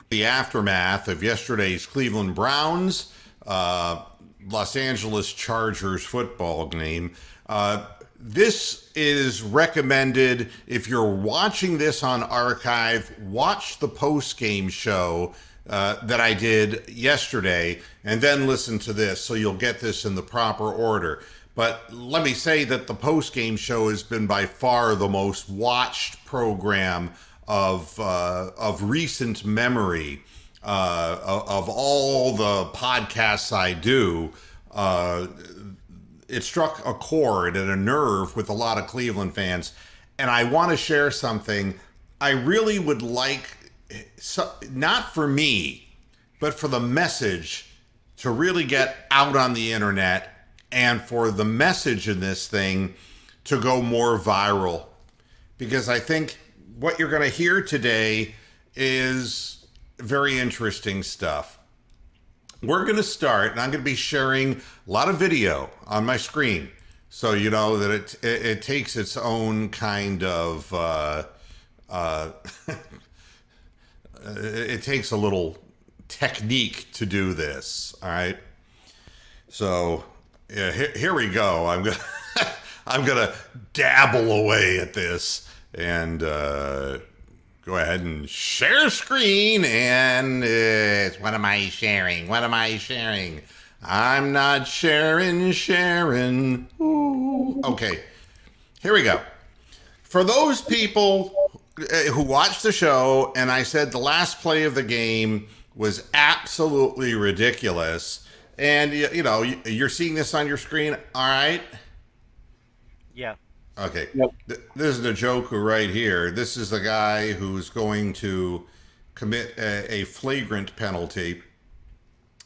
The aftermath of yesterday's Cleveland Browns, Los Angeles Chargers football game. This is recommended if you're watching this on archive. Watch the post game show that I did yesterday, and then listen to this, so you'll get this in the proper order. But let me say that the post game show has been by far the most watched program of recent memory, of all the podcasts I do. It struck a chord and a nerve with a lot of Cleveland fans, and I want to share something. I really would like, not for me, but for the message to really get out on the internet, and for the message in this thing to go more viral, because I think what you're going to hear today is very interesting stuff. We're going to start, and I'm going to be sharing a lot of video on my screen, so you know that it takes its own kind of it takes a little technique to do this. All right, so yeah, here we go. I'm gonna I'm gonna dabble away at this and go ahead and share screen. And it's, what am I sharing? What am I sharing? I'm not sharing. Ooh. Okay, here we go. For those people who watched the show, and I said the last play of the game was absolutely ridiculous, and you know, you're seeing this on your screen, all right? Yeah. Okay. Yep. This is the Joker right here. This is the guy who's going to commit a flagrant penalty.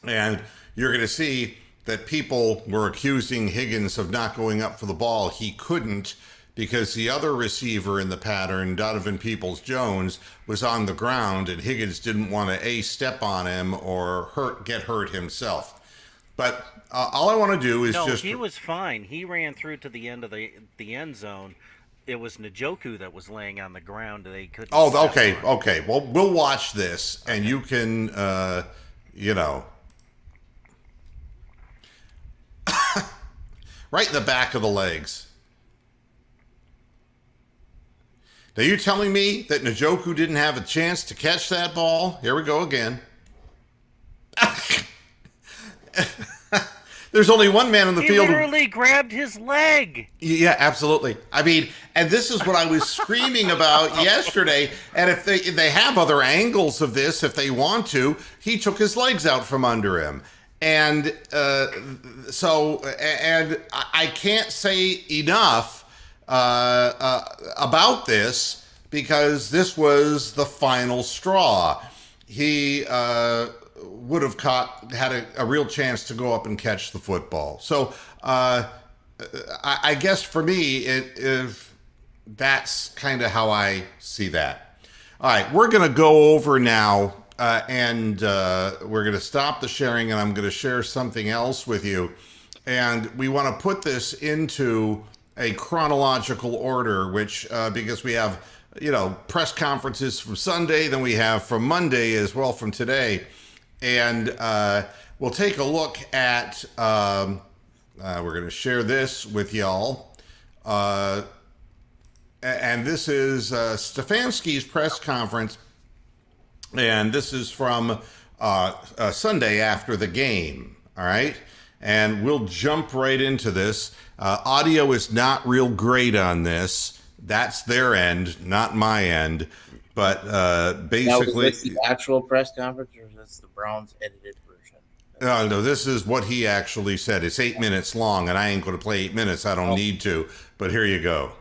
And you're going to see that people were accusing Higgins of not going up for the ball. He couldn't, because the other receiver in the pattern, Donovan Peoples-Jones, was on the ground, and Higgins didn't want to step on him or get hurt himself. But all I want to do is No, just... he was fine. He ran through to the end of the end zone. It was Njoku that was laying on the ground. They couldn't. Oh, okay, okay. Well, we'll watch this, and you can, you know, right in the back of the legs. Now, you telling me that Njoku didn't have a chance to catch that ball? Here we go again. There's only one man on the field. He literally grabbed his leg. Yeah, absolutely. I mean, and this is what I was screaming about yesterday. And if they have other angles of this, if they want to, he took his legs out from under him. And and I can't say enough about this, because this was the final straw. He would have had a real chance to go up and catch the football. So I guess for me, that's kind of how I see that. All right, we're going to go over now, and we're going to stop the sharing, and I'm going to share something else with you. And we want to put this into a chronological order, which because we have, you know, press conferences from Sunday, then we have from Monday as well, from today. And we'll take a look at, we're going to share this with y'all. And this is Stefanski's press conference. And this is from Sunday after the game. All right. And we'll jump right into this. Audio is not real great on this. That's their end, not my end. But basically, now, is this the actual press conference, or is this the Browns edited version? No, this is what he actually said. It's 8 minutes long, and I ain't going to play 8 minutes. I don't need to. But here you go.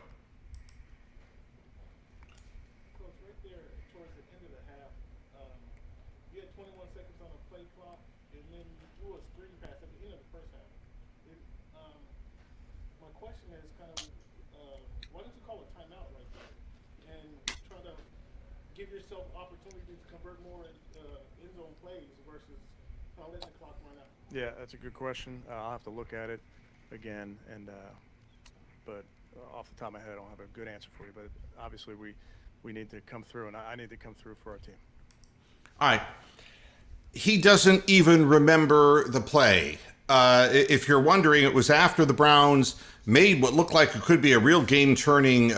Yeah, that's a good question. I'll have to look at it again, and but off the top of my head, I don't have a good answer for you. But obviously, we need to come through, and I need to come through for our team. All right. He doesn't even remember the play. If you're wondering, it was after the Browns made what looked like it could be a real game-turning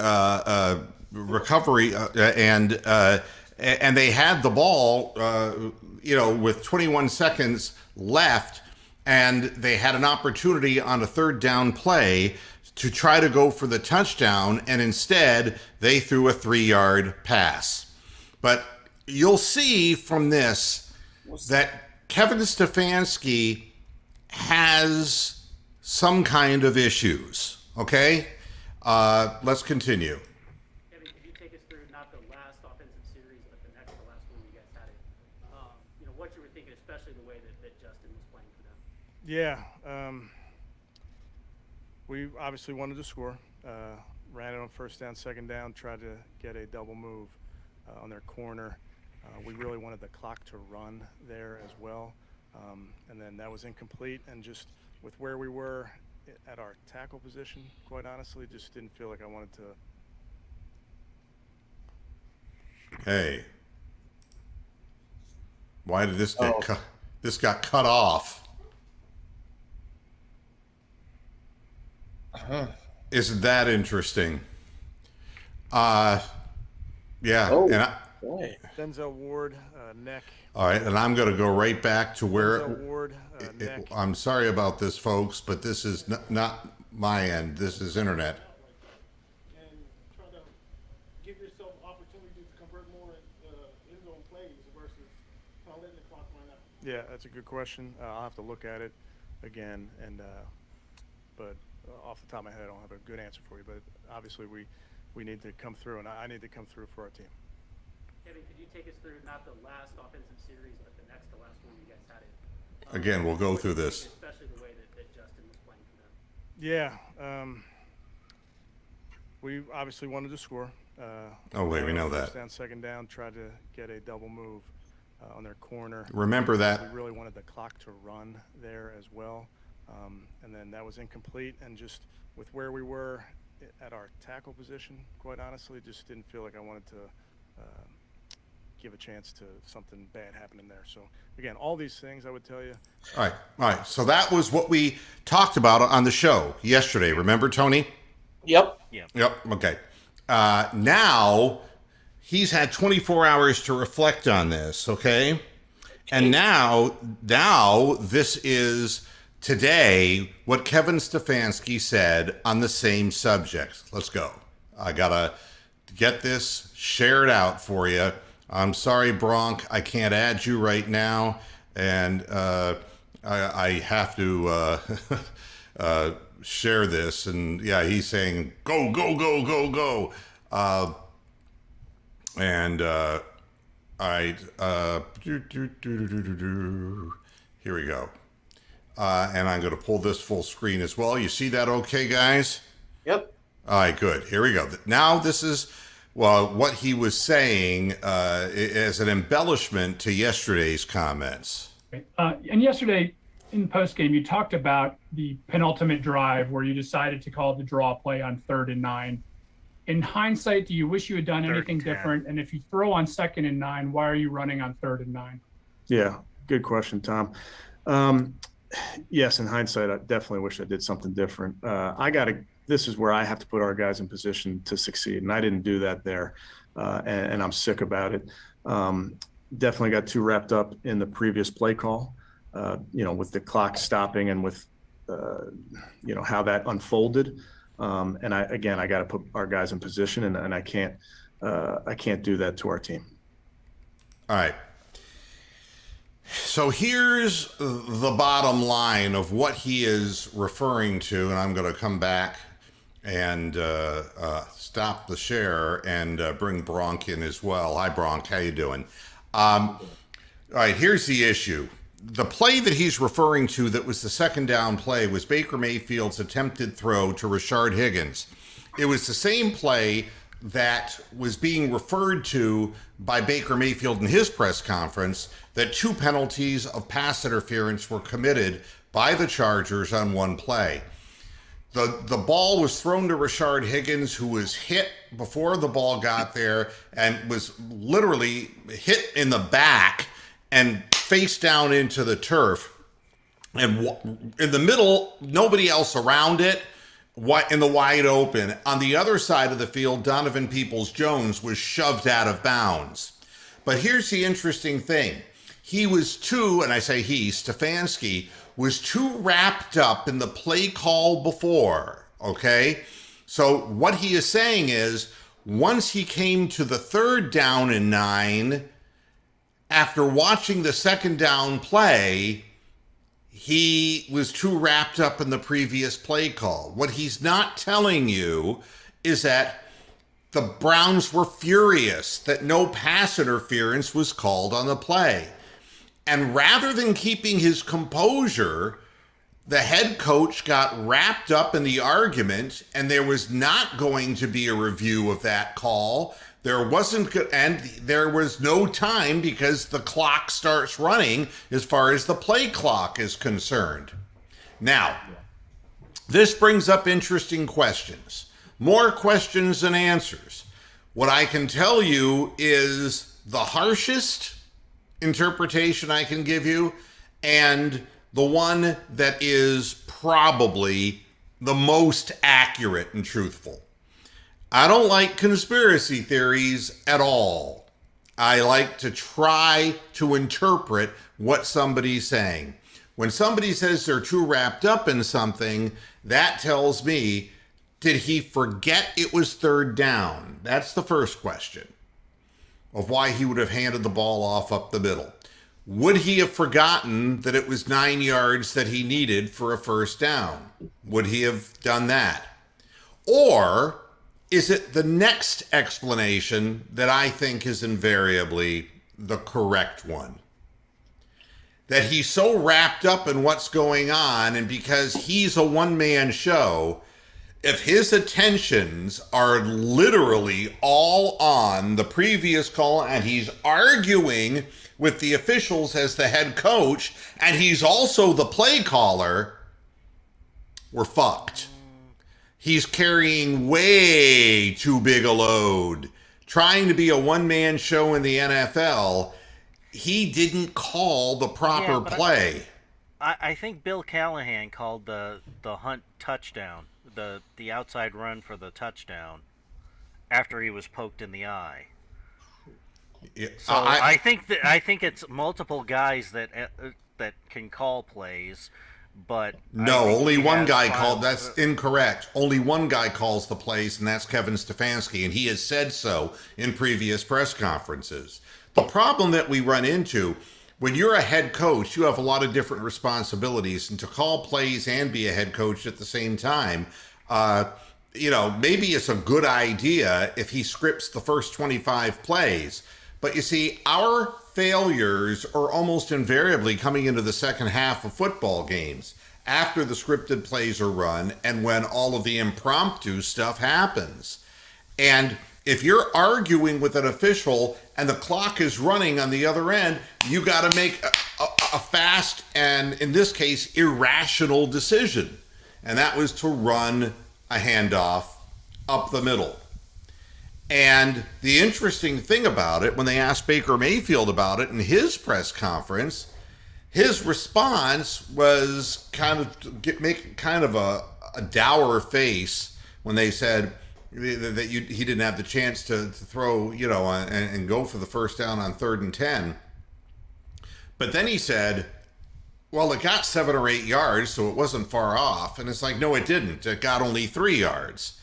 recovery, and they had the ball, with 21 seconds left, and they had an opportunity on a third down play to try to go for the touchdown, and instead they threw a 3-yard pass. But you'll see from this that Kevin Stefanski has some kind of issues. Okay? Let's continue. Kevin, could you take us through not the last offensive series, but the next to last one you guys had it? What you were thinking, especially the way that Justin was playing for them. Yeah. We obviously wanted to score. Ran it on first down, second down, tried to get a double move on their corner. We really wanted the clock to run there as well. And then that was incomplete. And just with where we were at our tackle position, quite honestly, just didn't feel like I wanted to. Hey. Why did this get cut? This got cut off. Isn't that interesting? Yeah. Oh, and boy. Denzel Ward, neck. all right, and I'm going to go right back to where. Denzel Ward, neck. I'm sorry about this, folks, but this is not my end. This is internet. And try to give yourself opportunity to convert more end zone plays versus kind of letting the clock run out. Yeah, that's a good question. I'll have to look at it again, and but off the top of my head, I don't have a good answer for you. But obviously, we need to come through, and I need to come through for our team. Kevin, could you take us through not the last offensive series, but the next to last one you guys had it? Again, we'll go through this. Especially the way that Justin was playing for them. Yeah. We obviously wanted to score. Oh, wait, we know first that. down, second down, tried to get a double move on their corner. Remember that. We really wanted the clock to run there as well. And then that was incomplete. And just with where we were at our tackle position, quite honestly, just didn't feel like I wanted to give a chance to something bad happening there. So, again, all these things I would tell you. All right. So that was what we talked about on the show yesterday. Remember, Tony? Yep. Yeah. Yep. Okay. Now he's had 24 hours to reflect on this. Okay. And now this is today what Kevin Stefanski said on the same subject. Let's go. I gotta get this shared out for you. I'm sorry, Bronk, I can't add you right now, and I have to share this. And yeah, he's saying go, go, go, go, go. All right, here we go. And I'm going to pull this full screen as well. You see that okay, guys? Yep. All right, good. Here we go. Now this is, well, what he was saying as an embellishment to yesterday's comments. And yesterday in postgame, you talked about the penultimate drive where you decided to call the draw play on 3rd and 9. In hindsight, do you wish you had done anything different? And if you throw on 2nd and 9, why are you running on 3rd and 9? Yeah, good question, Tom. Yes, in hindsight, I definitely wish I did something different. This is where I have to put our guys in position to succeed, and I didn't do that there, and I'm sick about it. Definitely got too wrapped up in the previous play call, with the clock stopping and with, how that unfolded. And I got to put our guys in position, and I can't do that to our team. All right. So here's the bottom line of what he is referring to, and I'm going to come back and stop the share and bring Bronk in as well. Hi, Bronk. How you doing? All right, here's the issue. The play that he's referring to that was the 2nd down play was Baker Mayfield's attempted throw to Rashard Higgins. It was the same play that was being referred to by Baker Mayfield in his press conference, that 2 penalties of pass interference were committed by the Chargers on one play. The ball was thrown to Rashard Higgins, who was hit before the ball got there and was literally hit in the back and face down into the turf. And in the middle, nobody else around it, in the wide open. On the other side of the field, Donovan Peoples-Jones was shoved out of bounds. But here's the interesting thing. He was and I say he, Stefanski, was too wrapped up in the play call before, okay? So what he is saying is, once he came to the 3rd down and 9, after watching the 2nd down play, he was too wrapped up in the previous play call. What he's not telling you is that the Browns were furious that no pass interference was called on the play. And rather than keeping his composure, the head coach got wrapped up in the argument, and there was not going to be a review of that call. There wasn't, and there was no time because the clock starts running as far as the play clock is concerned. Now, this brings up interesting questions. More questions than answers. What I can tell you is the harshest interpretation I can give you, and the one that is probably the most accurate and truthful. I don't like conspiracy theories at all. I like to try to interpret what somebody's saying. When somebody says they're too wrapped up in something, that tells me, did he forget it was 3rd down? That's the first question of why he would have handed the ball off up the middle. Would he have forgotten that it was 9 yards that he needed for a 1st down? Would he have done that? Or is it the next explanation that I think is invariably the correct one? That he's so wrapped up in what's going on, and because he's a one-man show, if his attentions are literally all on the previous call and he's arguing with the officials as the head coach and he's also the play caller, we're fucked. He's carrying way too big a load. Trying to be a one-man show in the NFL, he didn't call the proper play. I think Bill Callahan called the Hunt touchdown, the outside run for the touchdown, after he was poked in the eye. Yeah, so I think it's multiple guys that can call plays, but no, only one guy called. That's incorrect. Only one guy calls the plays, and that's Kevin Stefanski, and he has said so in previous press conferences. The problem that we run into, when you're a head coach, you have a lot of different responsibilities, and to call plays and be a head coach at the same time, maybe it's a good idea if he scripts the first 25 plays. But you see, our failures are almost invariably coming into the second half of football games, after the scripted plays are run and when all of the impromptu stuff happens. And if you're arguing with an official and the clock is running on the other end, you got to make a fast and, in this case, irrational decision. And that was to run a handoff up the middle. And the interesting thing about it, when they asked Baker Mayfield about it in his press conference, his response was make kind of a dour face when they said that he didn't have the chance to throw, and go for the 1st down on 3rd and 10. But then he said, well, it got 7 or 8 yards, so it wasn't far off. And it's like, no, it didn't. It got only 3 yards.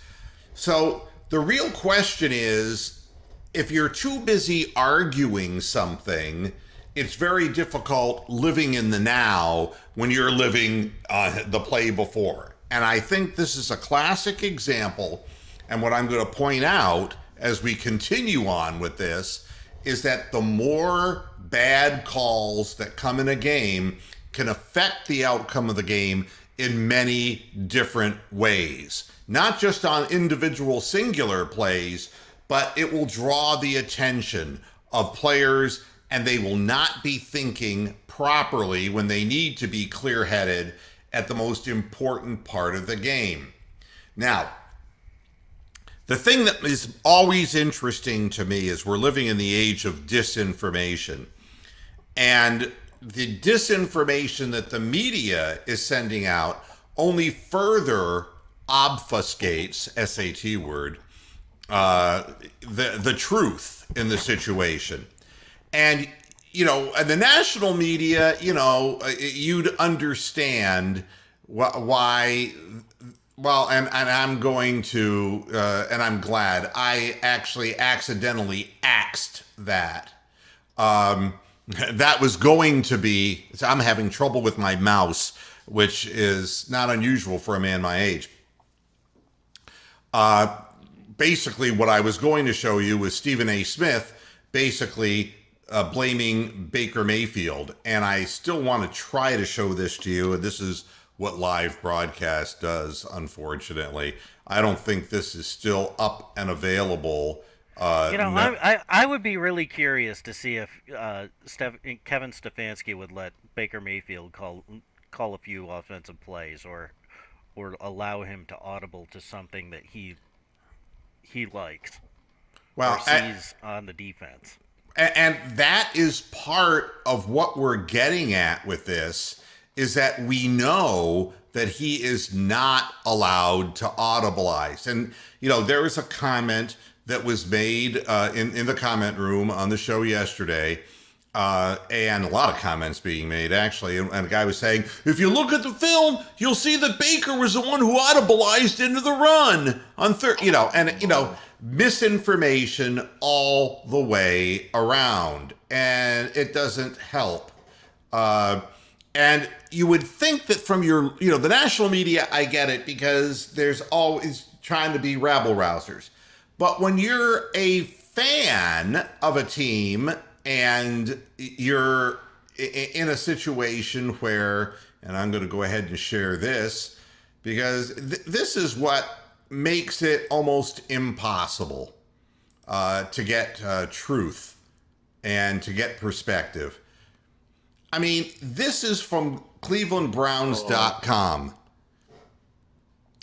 So the real question is, if you're too busy arguing something, it's very difficult living in the now when you're living the play before. And I think this is a classic example. And what I'm going to point out as we continue on with this is that the more bad calls that come in a game can affect the outcome of the game in many different ways. Not just on individual singular plays, but it will draw the attention of players, and they will not be thinking properly when they need to be clear-headed at the most important part of the game. Now, the thing that is always interesting to me is we're living in the age of disinformation. And the disinformation that the media is sending out only further obfuscates, SAT word, the truth in the situation. And, you know, the national media, you know, you'd understand why, well, and I'm going to, and I'm glad I actually accidentally axed that. That was going to be, I'm having trouble with my mouse, which is not unusual for a man my age. Basically, what I was going to show you was Stephen A. Smith basically blaming Baker Mayfield. And I still want to try to show this to you. And this is what live broadcast does, unfortunately. I don't think this is still up and available. You know, I would be really curious to see if Kevin Stefanski would let Baker Mayfield call a few offensive plays or allow him to audible to something that he likes or sees on the defense. And that is part of what we're getting at with this, is that we know that he is not allowed to audibilize. And, you know, there was a comment that was made in the comment room on the show yesterday, and a lot of comments being made, actually. And a guy was saying, if you look at the film, you'll see that Baker was the one who audibilized into the run on third, you know, and, you know, misinformation all the way around. And it doesn't help. And you would think that from your, you know, the national media, I get it, because there's always trying to be rabble-rousers. But when you're a fan of a team and you're in a situation where, and I'm going to go ahead and share this, because this is what makes it almost impossible to get truth and to get perspective. I mean, this is from clevelandbrowns.com.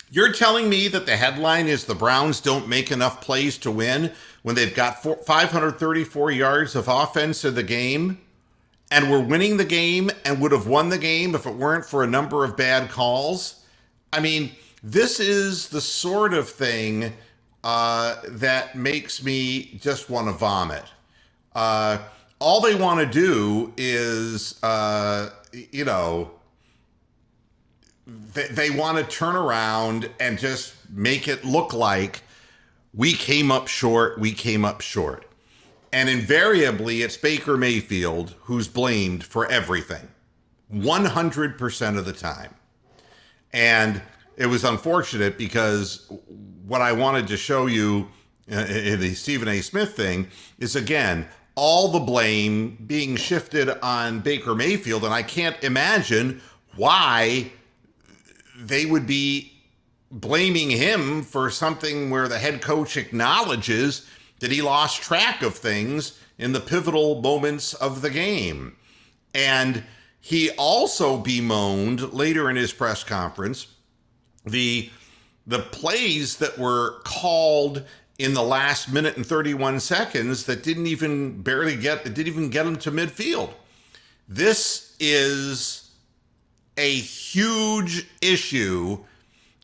You're telling me that the headline is the Browns don't make enough plays to win when they've got 534 yards of offense in the game, and we're winning the game and would have won the game if it weren't for a number of bad calls? I mean, this is the sort of thing that makes me just want to vomit. All they want to do is, you know, they want to turn around and just make it look like we came up short, we came up short. And invariably, it's Baker Mayfield who's blamed for everything, 100% of the time. And it was unfortunate because what I wanted to show you in the Stephen A. Smith thing is, again, all the blame being shifted on Baker Mayfield. And I can't imagine why they would be blaming him for something where the head coach acknowledges that he lost track of things in the pivotal moments of the game. And he also bemoaned later in his press conference the plays that were called in the last minute and 31 seconds that didn't even get him to midfield. This is a huge issue,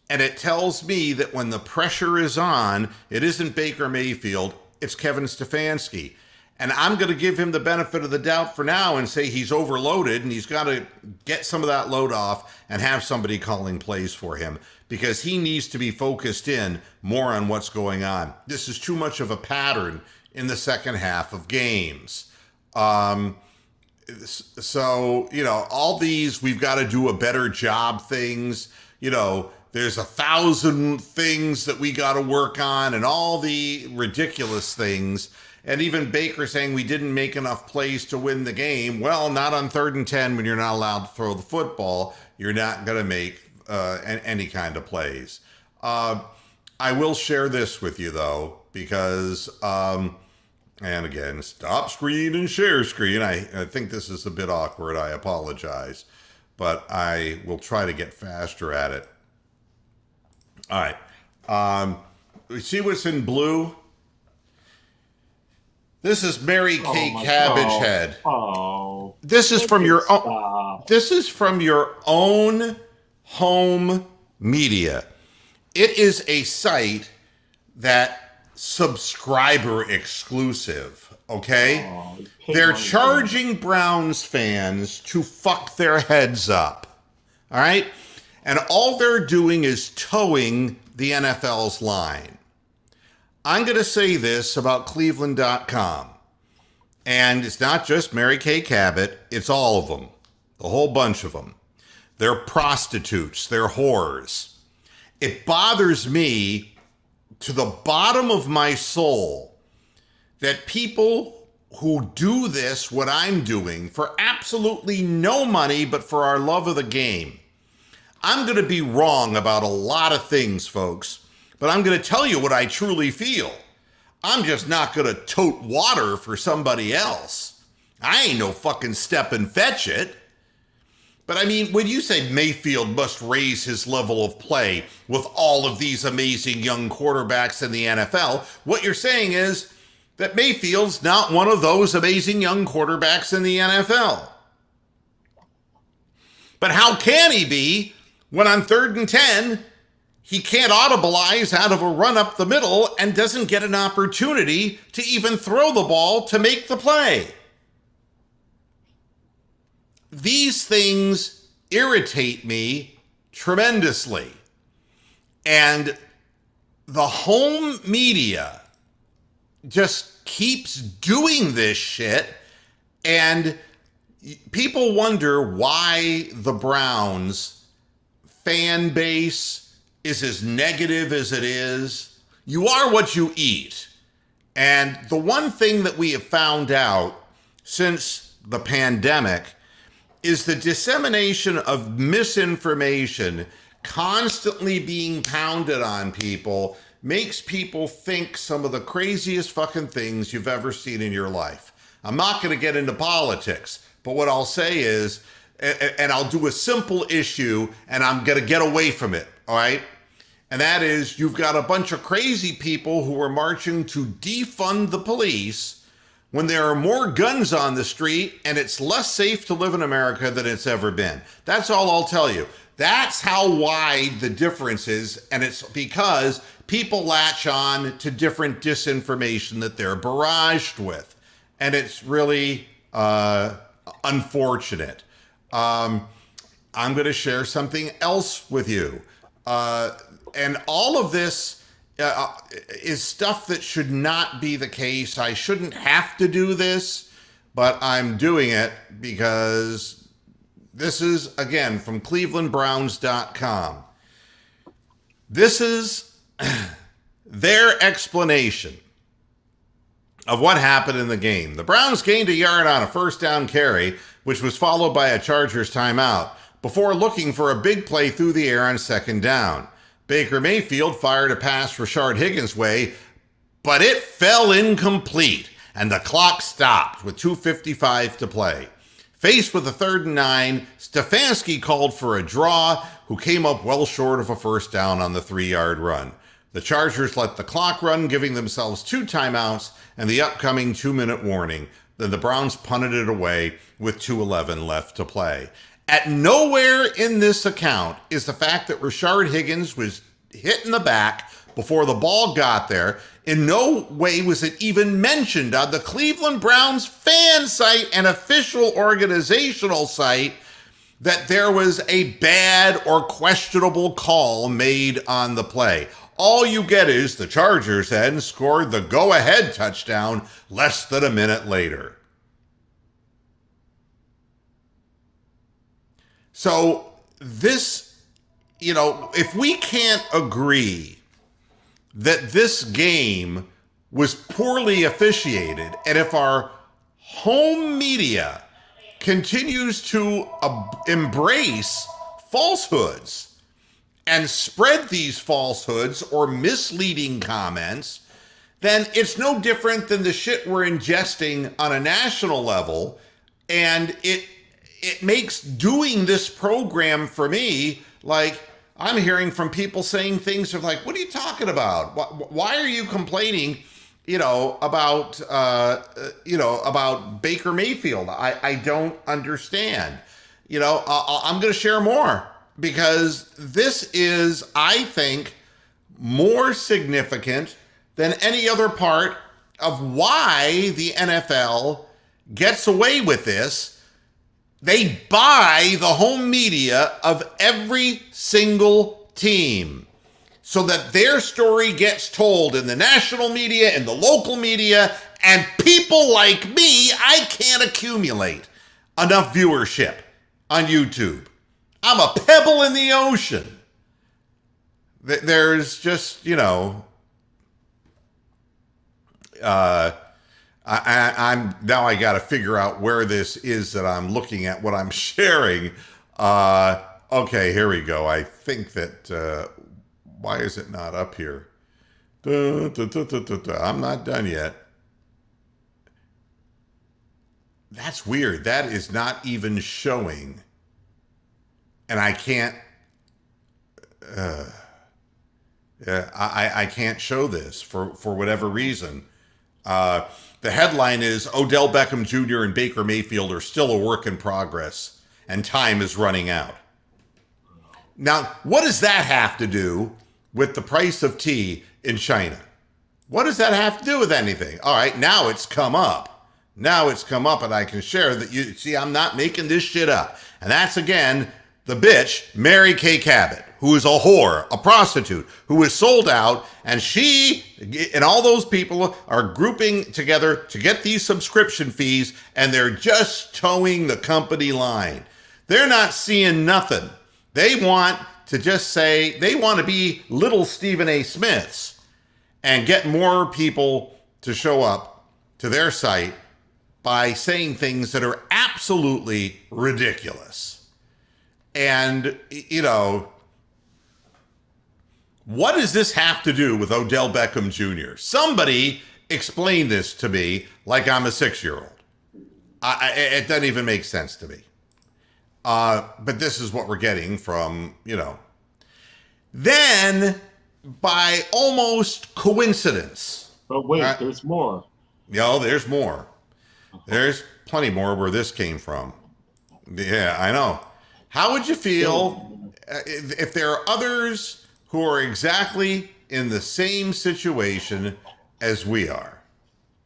and it tells me that when the pressure is on, it isn't Baker Mayfield, it's Kevin Stefanski. And I'm going to give him the benefit of the doubt for now and say he's overloaded and he's got to get some of that load off and have somebody calling plays for him, because he needs to be focused in more on what's going on. This is too much of a pattern in the second half of games. So, you know, all these we've got to do a better job things, you know, there's 1,000 things that we got to work on and all the ridiculous things. And even Baker saying we didn't make enough plays to win the game. Well, not on 3rd and 10 when you're not allowed to throw the football. You're not going to make any kind of plays. I will share this with you, though, because, and again, stop screen and share screen. I think this is a bit awkward. I apologize. But I will try to get faster at it. All right. See what's in blue? This is Mary Kay Cabbage Head. Oh. this is from your own, Stop. this is from your own home media. It is a site that subscriber exclusive, okay? Oh, you hate They're money. charging Browns fans to fuck their heads up, all right? And all they're doing is towing the NFL's line. I'm going to say this about Cleveland.com. And it's not just Mary Kay Cabot, it's all of them, the whole bunch of them. They're prostitutes, they're whores. It bothers me to the bottom of my soul that people who do this, what I'm doing, for absolutely no money but for our love of the game. I'm going to be wrong about a lot of things, folks, but I'm going to tell you what I truly feel. I'm just not going to tote water for somebody else. I ain't no fucking step and fetch it. But I mean, when you say Mayfield must raise his level of play with all of these amazing young quarterbacks in the NFL, what you're saying is that Mayfield's not one of those amazing young quarterbacks in the NFL. But how can he be when on 3rd and 10, he can't audibilize out of a run up the middle and doesn't get an opportunity to even throw the ball to make the play? These things irritate me tremendously. And the home media just keeps doing this shit. And people wonder why the Browns fan base is as negative as it is. You are what you eat. And the one thing that we have found out since the pandemic is the dissemination of misinformation constantly being pounded on people makes people think some of the craziest fucking things you've ever seen in your life. I'm not going to get into politics, but what I'll say is, and I'll do a simple issue and I'm going to get away from it, all right? And that is, you've got a bunch of crazy people who are marching to defund the police when there are more guns on the street and it's less safe to live in America than it's ever been. That's all I'll tell you. That's how wide the difference is, and it's because people latch on to different disinformation that they're barraged with. And it's really unfortunate. I'm going to share something else with you. And all of this is stuff that should not be the case. I shouldn't have to do this, but I'm doing it because this is, again, from clevelandbrowns.com. This is their explanation of what happened in the game. The Browns gained a yard on a first down carry, which was followed by a Chargers timeout, before looking for a big play through the air on 2nd down. Baker Mayfield fired a pass Rashard Higgins' way, but it fell incomplete, and the clock stopped with 2:55 to play. Faced with a 3rd and 9, Stefanski called for a draw, who came up well short of a first down on the 3-yard run. The Chargers let the clock run, giving themselves 2 timeouts and the upcoming 2-minute warning. Then the Browns punted it away with 2:11 left to play. At nowhere in this account is the fact that Rashard Higgins was hit in the back before the ball got there. In no way was it even mentioned on the Cleveland Browns fan site and official organizational site that there was a bad or questionable call made on the play. All you get is the Chargers then scored the go-ahead touchdown less than a minute later. So this, if we can't agree that this game was poorly officiated, and if our home media continues to embrace falsehoods and spread these falsehoods or misleading comments, then it's no different than the shit we're ingesting on a national level, and it makes doing this program for me, like, I'm hearing from people saying things of like, what are you talking about? Why are you complaining about Baker Mayfield. I don't understand. I'm going to share more because this is, I think, more significant than any other part of why the NFL gets away with this. They buy the home media of every single team so that their story gets told in the national media, in the local media, and people like me, I can't accumulate enough viewership on YouTube. I'm a pebble in the ocean. There's just, I'm now I got to figure out where this is that I'm looking at, what I'm sharing. Okay, here we go. I think that, why is it not up here? I'm not done yet. That's weird. That is not even showing. And I can't, I can't show this for whatever reason. The headline is Odell Beckham Jr. and Baker Mayfield are still a work in progress and time is running out. Now, what does that have to do with the price of tea in China? What does that have to do with anything? All right, now it's come up. Now it's come up and I can share that you see, I'm not making this shit up. And that's, again, the bitch, Mary Kay Cabot, who is a whore, a prostitute, who is sold out, and she and all those people are grouping together to get these subscription fees, and they're just towing the company line. They're not seeing nothing. They want to just say, they want to be little Stephen A. Smiths and get more people to show up to their site by saying things that are absolutely ridiculous. And, what does this have to do with Odell Beckham Jr.? Somebody explain this to me like I'm a 6-year-old. It doesn't even make sense to me. But this is what we're getting from, Then, by almost coincidence. But wait, there's more. There's more. There's plenty more where this came from. Yeah, I know. How would you feel if there are others who are exactly in the same situation as we are?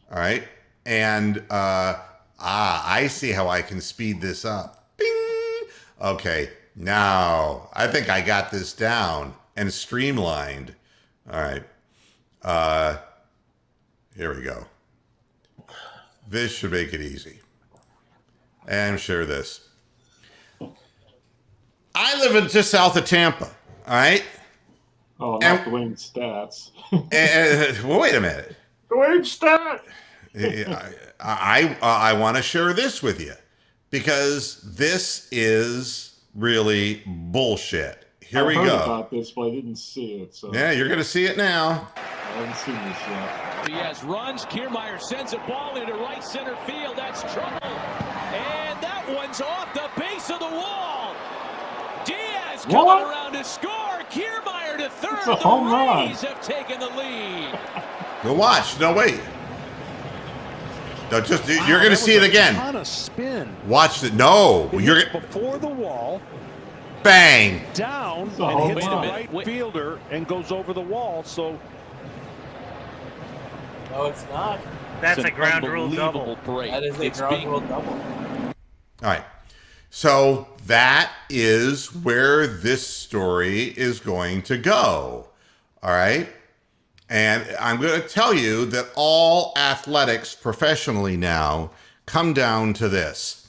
All right. And, I see how I can speed this up. Bing. Okay. Now I think I got this down and streamlined. All right. Here we go. This should make it easy. And share this. I live in just south of Tampa. All right. Oh, not Dwayne Stats. Well, wait a minute. Dwayne Stats. I want to share this with you because this is really bullshit. Here we go. I heard about this, but I didn't see it. So. Yeah, you're going to see it now. I haven't seen this yet. Diaz runs. Kiermaier sends a ball into right center field. That's trouble. And that one's off the base of the wall. Diaz coming around to score. Kiermaier to third. It's a home run. Rays have taken the lead. Go watch. No, wait. No, just you're going to see it again. On a spin. Watch it. No, you're before the wall. Bang. Down and hits the right fielder and goes over the wall. So. No, it's not. That's a ground rule double. Break. That is a ground rule double. All right. So that is where this story is going to go. All right. And I'm going to tell you that all athletics professionally now come down to this.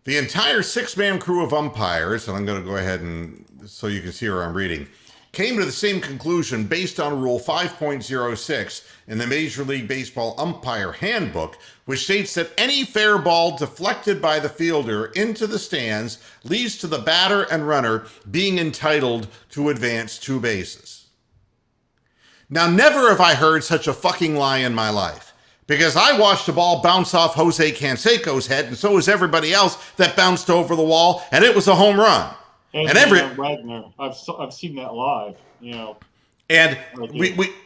The entire 6-man crew of umpires, and I'm going to go ahead and so you can see where I'm reading, came to the same conclusion based on Rule 5.06 in the Major League Baseball Umpire Handbook, which states that any fair ball deflected by the fielder into the stands leads to the batter and runner being entitled to advance 2 bases. Now, never have I heard such a fucking lie in my life, because I watched the ball bounce off Jose Canseco's head, and so was everybody else that bounced over the wall, and it was a home run. And Wagner, I've seen that live. And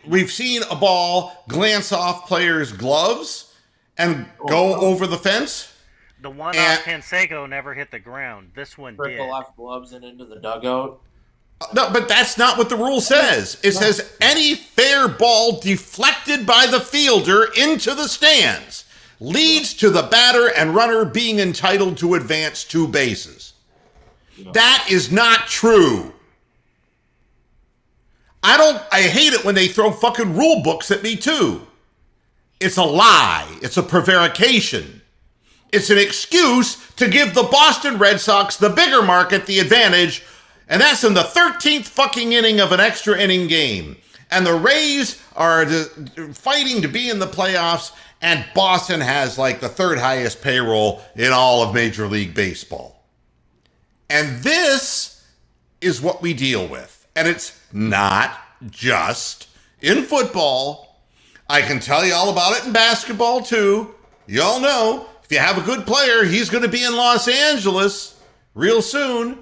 we've seen a ball glance off players' gloves and go over the fence. The one on Canseco never hit the ground. This one did. Trickle off gloves and into the dugout. No, but that's not what the rule says. It says any fair ball deflected by the fielder into the stands leads to the batter and runner being entitled to advance 2 bases. That is not true. I hate it when they throw fucking rule books at me too. It's a lie. It's a prevarication. It's an excuse to give the Boston Red Sox, the bigger market, the advantage, and that's in the 13th fucking inning of an extra inning game. And the Rays are fighting to be in the playoffs, and Boston has like the 3rd highest payroll in all of Major League Baseball. And this is what we deal with. And it's not just in football. I can tell you all about it in basketball too. You all know, if you have a good player, he's going to be in Los Angeles real soon.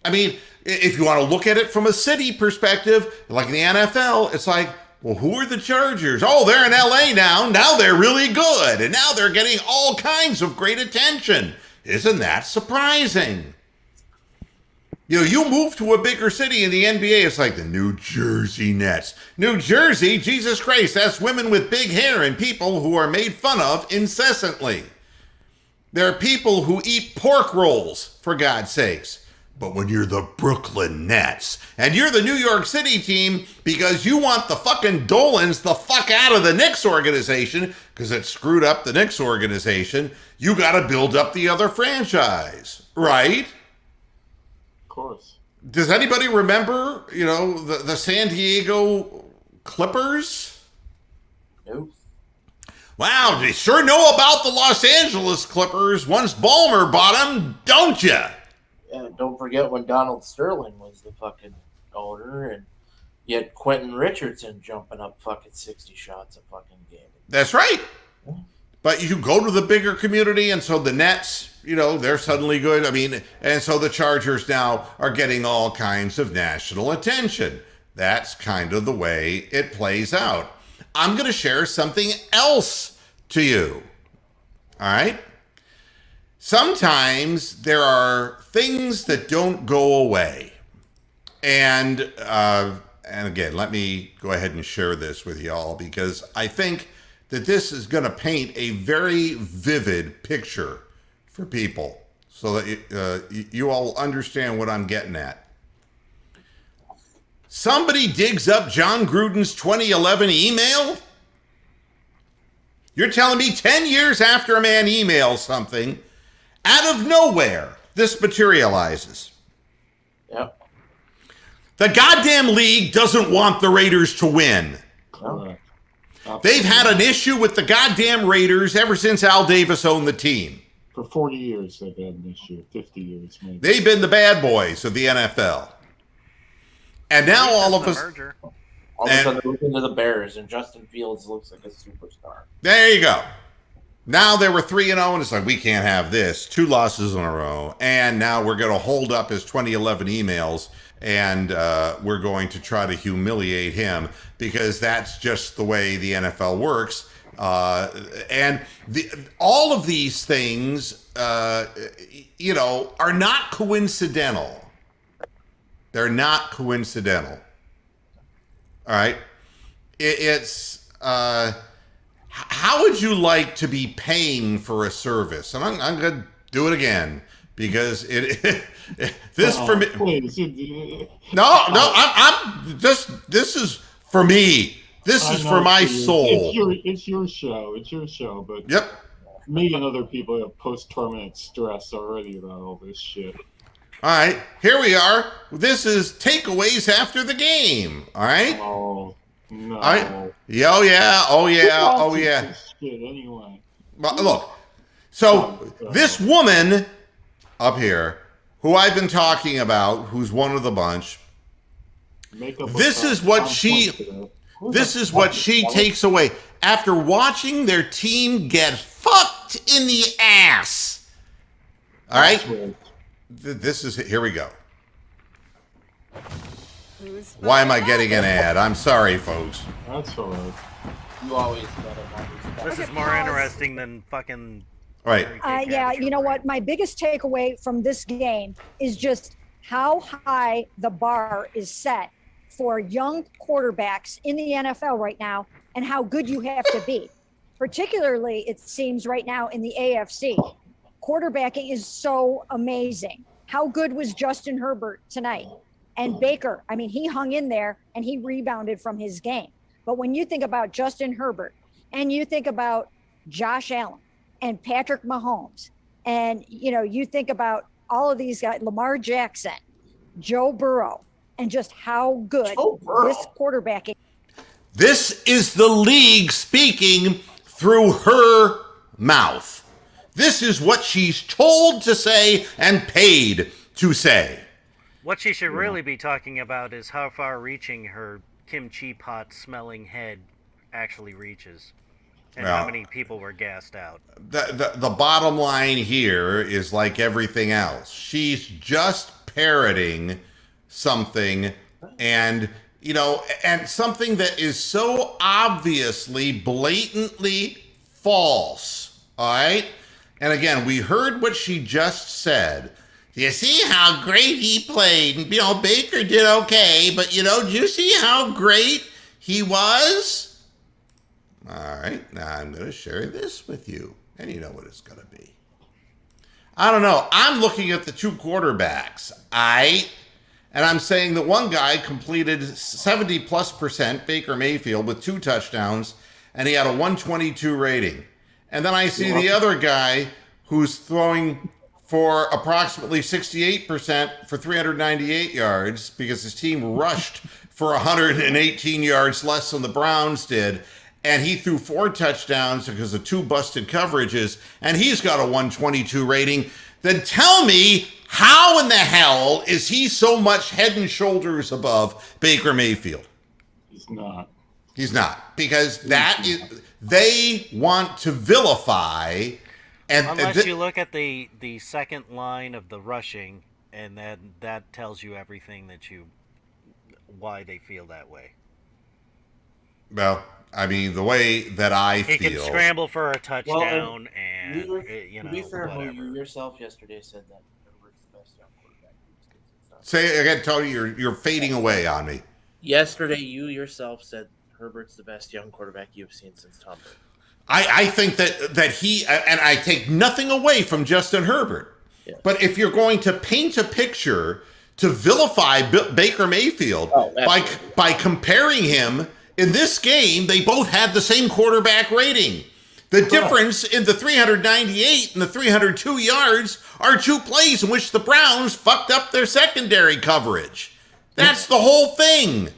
I mean, if you want to look at it from a city perspective, like in the NFL, it's like, well, who are the Chargers? Oh, they're in LA now. Now they're really good. And now they're getting all kinds of great attention. Isn't that surprising? You know, you move to a bigger city in the NBA, it's like the New Jersey Nets. New Jersey, Jesus Christ, that's women with big hair and people who are made fun of incessantly. There are people who eat pork rolls, for God's sakes. But when you're the Brooklyn Nets and you're the New York City team because you want the fucking Dolans the fuck out of the Knicks organization because it screwed up the Knicks organization, you got to build up the other franchise, right? Of course. Does anybody remember, you know, the San Diego Clippers? Nope. Wow, they sure know about the Los Angeles Clippers once Ballmer bought them, don't you? Yeah, don't forget when Donald Sterling was the fucking owner, and yet Quentin Richardson jumping up fucking 60 shots a fucking game. That's right. But you go to the bigger community, and so the Nets, you know, they're suddenly good. I mean, and so the Chargers now are getting all kinds of national attention. That's kind of the way it plays out. I'm going to share something else to you. All right? Sometimes there are things that don't go away. And again, let me go ahead and share this with y'all because I think that this is going to paint a very vivid picture for people so that you all understand what I'm getting at. Somebody digs up John Gruden's 2011 email? You're telling me 10 years after a man emails something, out of nowhere, this materializes. Yep. The goddamn league doesn't want the Raiders to win. No. They've had an issue with the goddamn Raiders ever since Al Davis owned the team. For 40 years, they've had an issue. 50 years, maybe. They've been the bad boys of the NFL. And now all of us... All of a sudden, they're looking to the Bears, and Justin Fields looks like a superstar. There you go. Now they were 3-0, and it's like, we can't have this. 2 losses in a row. And now we're going to hold up his 2011 emails, and we're going to try to humiliate him because that's just the way the NFL works. And all of these things, you know, are not coincidental. They're not coincidental. All right? It's... how would you like to be paying for a service? And I'm going to do it again because this for me. Please. I'm just, this is for me. This is for my soul. It's your show. It's your show. But yep. Me and other people have post-traumatic stress already about all this shit. All right, here we are. This is takeaways after the game. All right. Oh no. All right. Oh yeah. Oh yeah. Oh yeah. Shit, anyway. Well, look. So this woman up here, who I've been talking about, who's one of the bunch. This is what she takes away after watching their team get fucked in the ass. All right. This is, here we go. Why am I getting an ad? I'm sorry, folks. That's all right. You always let them always. This is more interesting than fucking. Right. Yeah, you know what? My biggest takeaway from this game is just how high the bar is set for young quarterbacks in the NFL right now and how good you have to be. Particularly, it seems right now in the AFC. Quarterbacking is so amazing. How good was Justin Herbert tonight? And Baker, I mean, he hung in there and he rebounded from his game. But when you think about Justin Herbert and you think about Josh Allen and Patrick Mahomes, and, you know, you think about all of these guys, Lamar Jackson, Joe Burrow, and just how good this quarterbacking. This is the league speaking through her mouth. This is what she's told to say and paid to say. What she should really be talking about is how far-reaching her kimchi pot smelling head actually reaches, and how many people were gassed out. The bottom line here is like everything else. She's just parroting something, and you know, and something that is so obviously, blatantly false. All right. And again, we heard what she just said. You see how great he played. And, you know, Baker did okay, but, you know, do you see how great he was? All right, now I'm going to share this with you. And you know what it's going to be. I don't know. I'm looking at the two quarterbacks. And I'm saying that one guy completed 70+%, Baker Mayfield, with 2 touchdowns, and he had a 122 rating. And then I see the other guy who's throwing for approximately 68% for 398 yards because his team rushed for 118 yards less than the Browns did. And he threw 4 touchdowns because of 2 busted coverages, and he's got a 122 rating. Then tell me, how in the hell is he so much head and shoulders above Baker Mayfield? He's not. He's not, because they want to vilify. And unless you look at the second line of the rushing, and then that tells you everything why they feel that way. Well, I mean, the way that I feel. He can scramble for a touchdown, and you know, to be fair, whatever. you yourself yesterday said that Herbert's the best young quarterback. Say it again, Tony. You're fading away on me. Yesterday, you yourself said Herbert's the best young quarterback you've seen since Tom Brady. I think that he, and I take nothing away from Justin Herbert, but if you're going to paint a picture to vilify Baker Mayfield by comparing him, in this game, they both had the same quarterback rating. The difference in the 398 and the 302 yards are 2 plays in which the Browns fucked up their secondary coverage. That's the whole thing.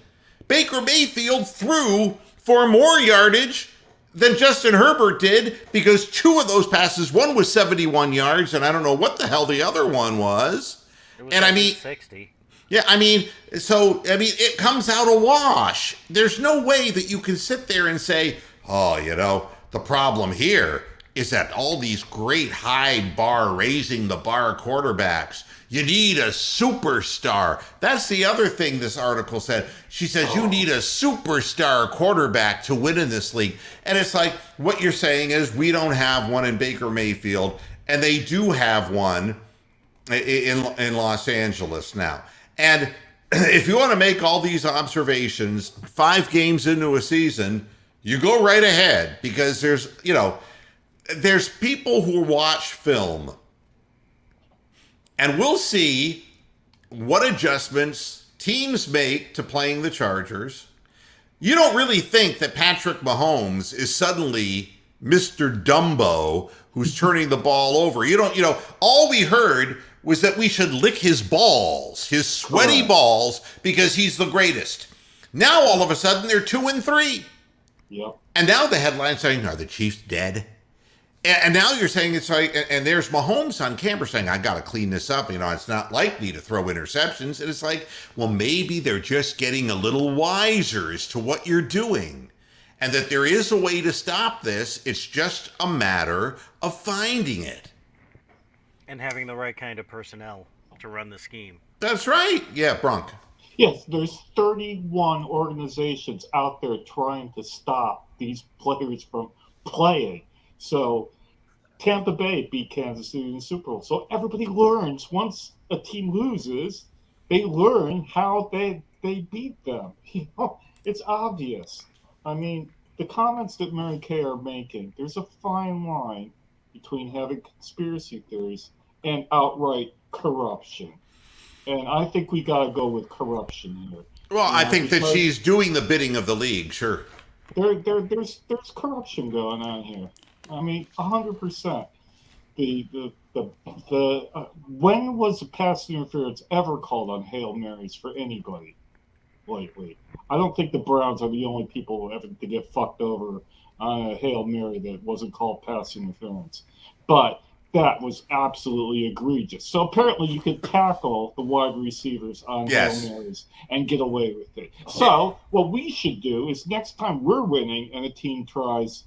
Baker Mayfield threw for more yardage than Justin Herbert did because 2 of those passes, one was 71 yards, and I don't know what the hell the other one was. And I mean, 60. Yeah, I mean, it comes out a wash. There's no way that you can sit there and say, oh, you know, the problem here is that all these great high bar, raising the bar quarterbacks, you need a superstar. That's the other thing this article said. She says you need a superstar quarterback to win in this league. And it's like, what you're saying is we don't have one in Baker Mayfield, and they do have one in Los Angeles now. And if you want to make all these observations 5 games into a season, you go right ahead, because there's people who watch film, and we'll see what adjustments teams make to playing the Chargers. You don't really think that Patrick Mahomes is suddenly Mr. Dumbo who's turning the ball over. All we heard was that we should lick his balls, his sweaty balls, because he's the greatest. Now, all of a sudden, they're 2-3. Yep. And now the headline's saying, are the Chiefs dead? And now you're saying it's like, and there's Mahomes on camera saying, I got to clean this up. It's not like me to throw interceptions. And it's like, well, maybe they're just getting a little wiser as to what you're doing. And that there is a way to stop this. It's just a matter of finding it. And having the right kind of personnel to run the scheme. That's right. Yeah, Bronk. Yes, there's 31 organizations out there trying to stop these players from playing. So Tampa Bay beat Kansas City in the Super Bowl. So everybody learns once a team loses, they learn how they beat them. You know, it's obvious. I mean, the comments that Mary Kay are making, there's a fine line between having conspiracy theories and outright corruption. And I think we got to go with corruption here. Well, I think that she's doing the bidding of the league, sure. There's corruption going on here. I mean, 100%. When was the pass interference ever called on Hail Marys for anybody lately? I don't think the Browns are the only people ever to get fucked over on a Hail Mary that wasn't called pass interference. But that was absolutely egregious. So apparently you could tackle the wide receivers on Hail Marys and get away with it. So what we should do is next time we're winning and a team tries,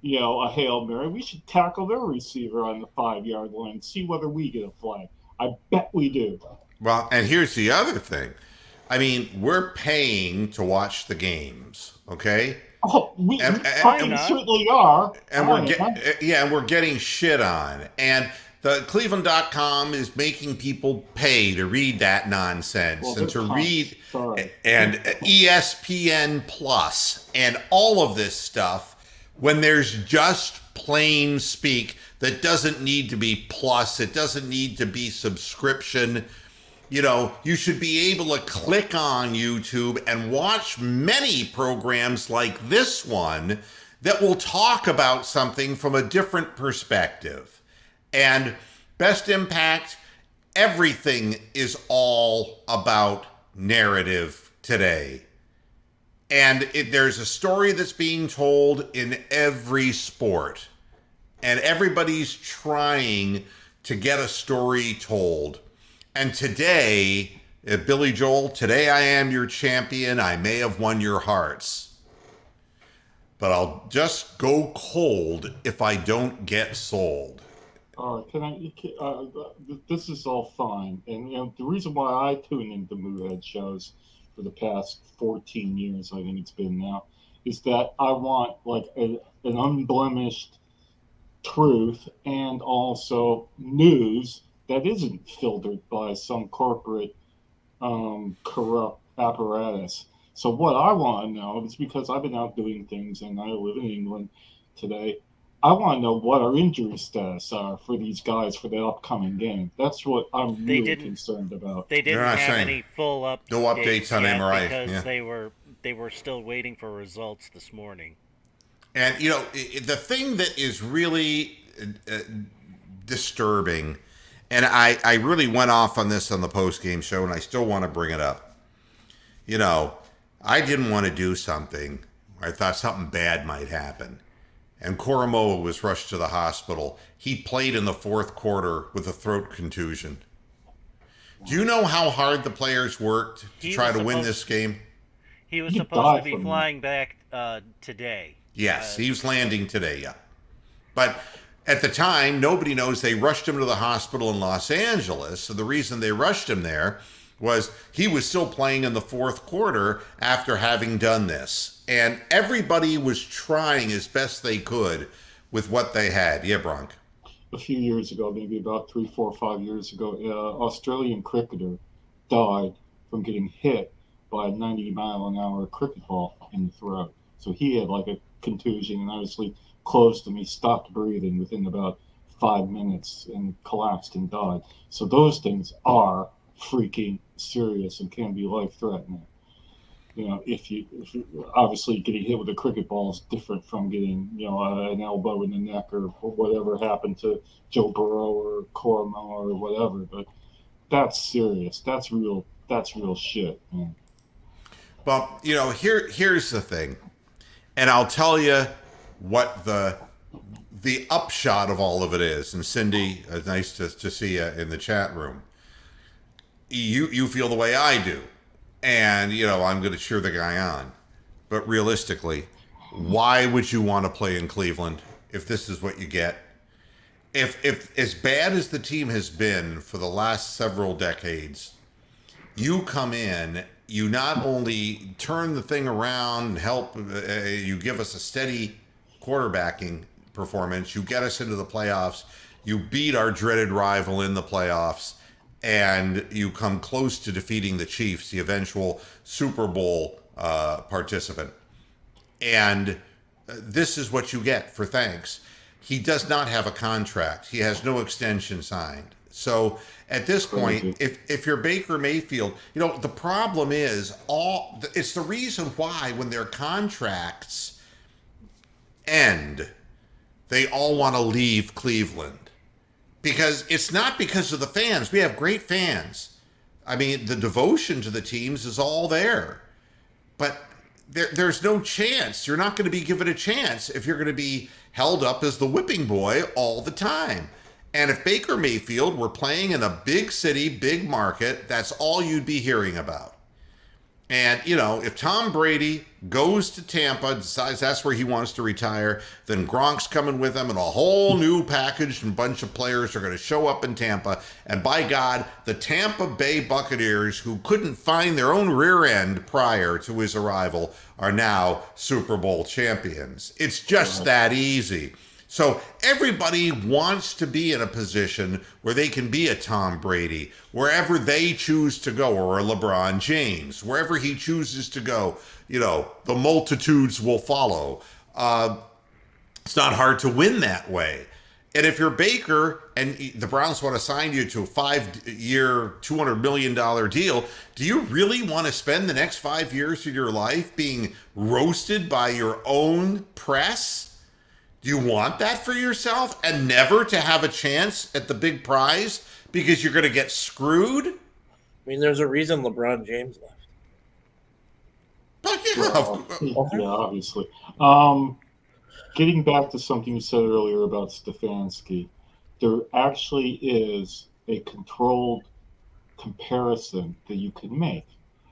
you know, a Hail Mary, we should tackle their receiver on the 5-yard line and see whether we get a flag. I bet we do. Well, and here's the other thing. I mean, we're paying to watch the games, okay? Oh, we certainly are. And we're getting shit on. And the Cleveland.com is making people pay to read that nonsense and to read and ESPN Plus and all of this stuff when there's just plain speak that doesn't need to be plus, it doesn't need to be subscription. You know, you should be able to click on YouTube and watch many programs like this one that will talk about something from a different perspective. And Best Impact, everything is all about narrative today. And there's a story that's being told in every sport. And everybody's trying to get a story told. And today, Billy Joel, today I am your champion. I may have won your hearts. But I'll just go cold if I don't get sold. This is all fine. And you know, the reason why I tune into Moohead shows for the past 14 years, I think it's been now, is that I want like an unblemished truth and also news that isn't filtered by some corporate corrupt apparatus. So what I want to know is, because I've been out doing things and I live in England today, I want to know what our injury status are for these guys for the upcoming game. That's what I'm really concerned about. They didn't have any full updates. No updates on MRI because they were still waiting for results this morning. And you know, the thing that is really disturbing, and I really went off on this on the post-game show, and I still want to bring it up. You know, I didn't want to do something where I thought something bad might happen. And Koromoa was rushed to the hospital. He played in the fourth quarter with a throat contusion. Do you know how hard the players worked to try to win this game? He was supposed to be flying back today. Yes, he was landing today, yeah. But at the time, nobody knows they rushed him to the hospital in Los Angeles. So the reason they rushed him there was he was still playing in the fourth quarter after having done this. And everybody was trying as best they could with what they had. Yeah, Bronk. A few years ago, maybe about 3, 4, 5 years ago, an Australian cricketer died from getting hit by a 90-mile-an-hour cricket ball in the throat. So he had like a contusion and obviously closed him. He stopped breathing within about 5 minutes and collapsed and died. So those things are freaking serious and can be life-threatening. You know, if you obviously getting hit with a cricket ball is different from getting, you know, an elbow in the neck or whatever happened to Joe Burrow or Koromoa or whatever. But that's serious. That's real shit, man. Well, you know, here's the thing, and I'll tell you what the upshot of all of it is. And Cindy, nice to see you in the chat room. You feel the way I do. And, you know, I'm going to cheer the guy on. But realistically, why would you want to play in Cleveland if this is what you get? If as bad as the team has been for the last several decades, you come in you not only turn the thing around and help, you give us a steady quarterbacking performance, you get us into the playoffs, you beat our dreaded rival in the playoffs, and you come close to defeating the Chiefs, the eventual Super Bowl participant. And this is what you get for thanks. He does not have a contract. He has no extension signed. So at this point, if you're Baker Mayfield, you know, the problem is it's the reason why when their contracts end, they all want to leave Cleveland. Because it's not because of the fans. We have great fans. I mean, the devotion to the teams is all there. But there's no chance. You're not going to be given a chance if you're going to be held up as the whipping boy all the time. And if Baker Mayfield were playing in a big city, big market, that's all you'd be hearing about. And, you know, if Tom Brady goes to Tampa, decides that's where he wants to retire, then Gronk's coming with him and a whole new package and bunch of players are going to show up in Tampa. And by God, the Tampa Bay Buccaneers, who couldn't find their own rear end prior to his arrival, are now Super Bowl champions. It's just that easy. So everybody wants to be in a position where they can be a Tom Brady, wherever they choose to go, or a LeBron James, wherever he chooses to go. You know, the multitudes will follow. It's not hard to win that way. And if you're Baker and the Browns want to sign you to a 5-year, $200 million deal, do you really want to spend the next 5 years of your life being roasted by your own press? Do you want that for yourself and never to have a chance at the big prize because you're going to get screwed? I mean, there's a reason LeBron James left. But yeah, obviously. Getting back to something you said earlier about Stefanski, there actually is a controlled comparison that you can make.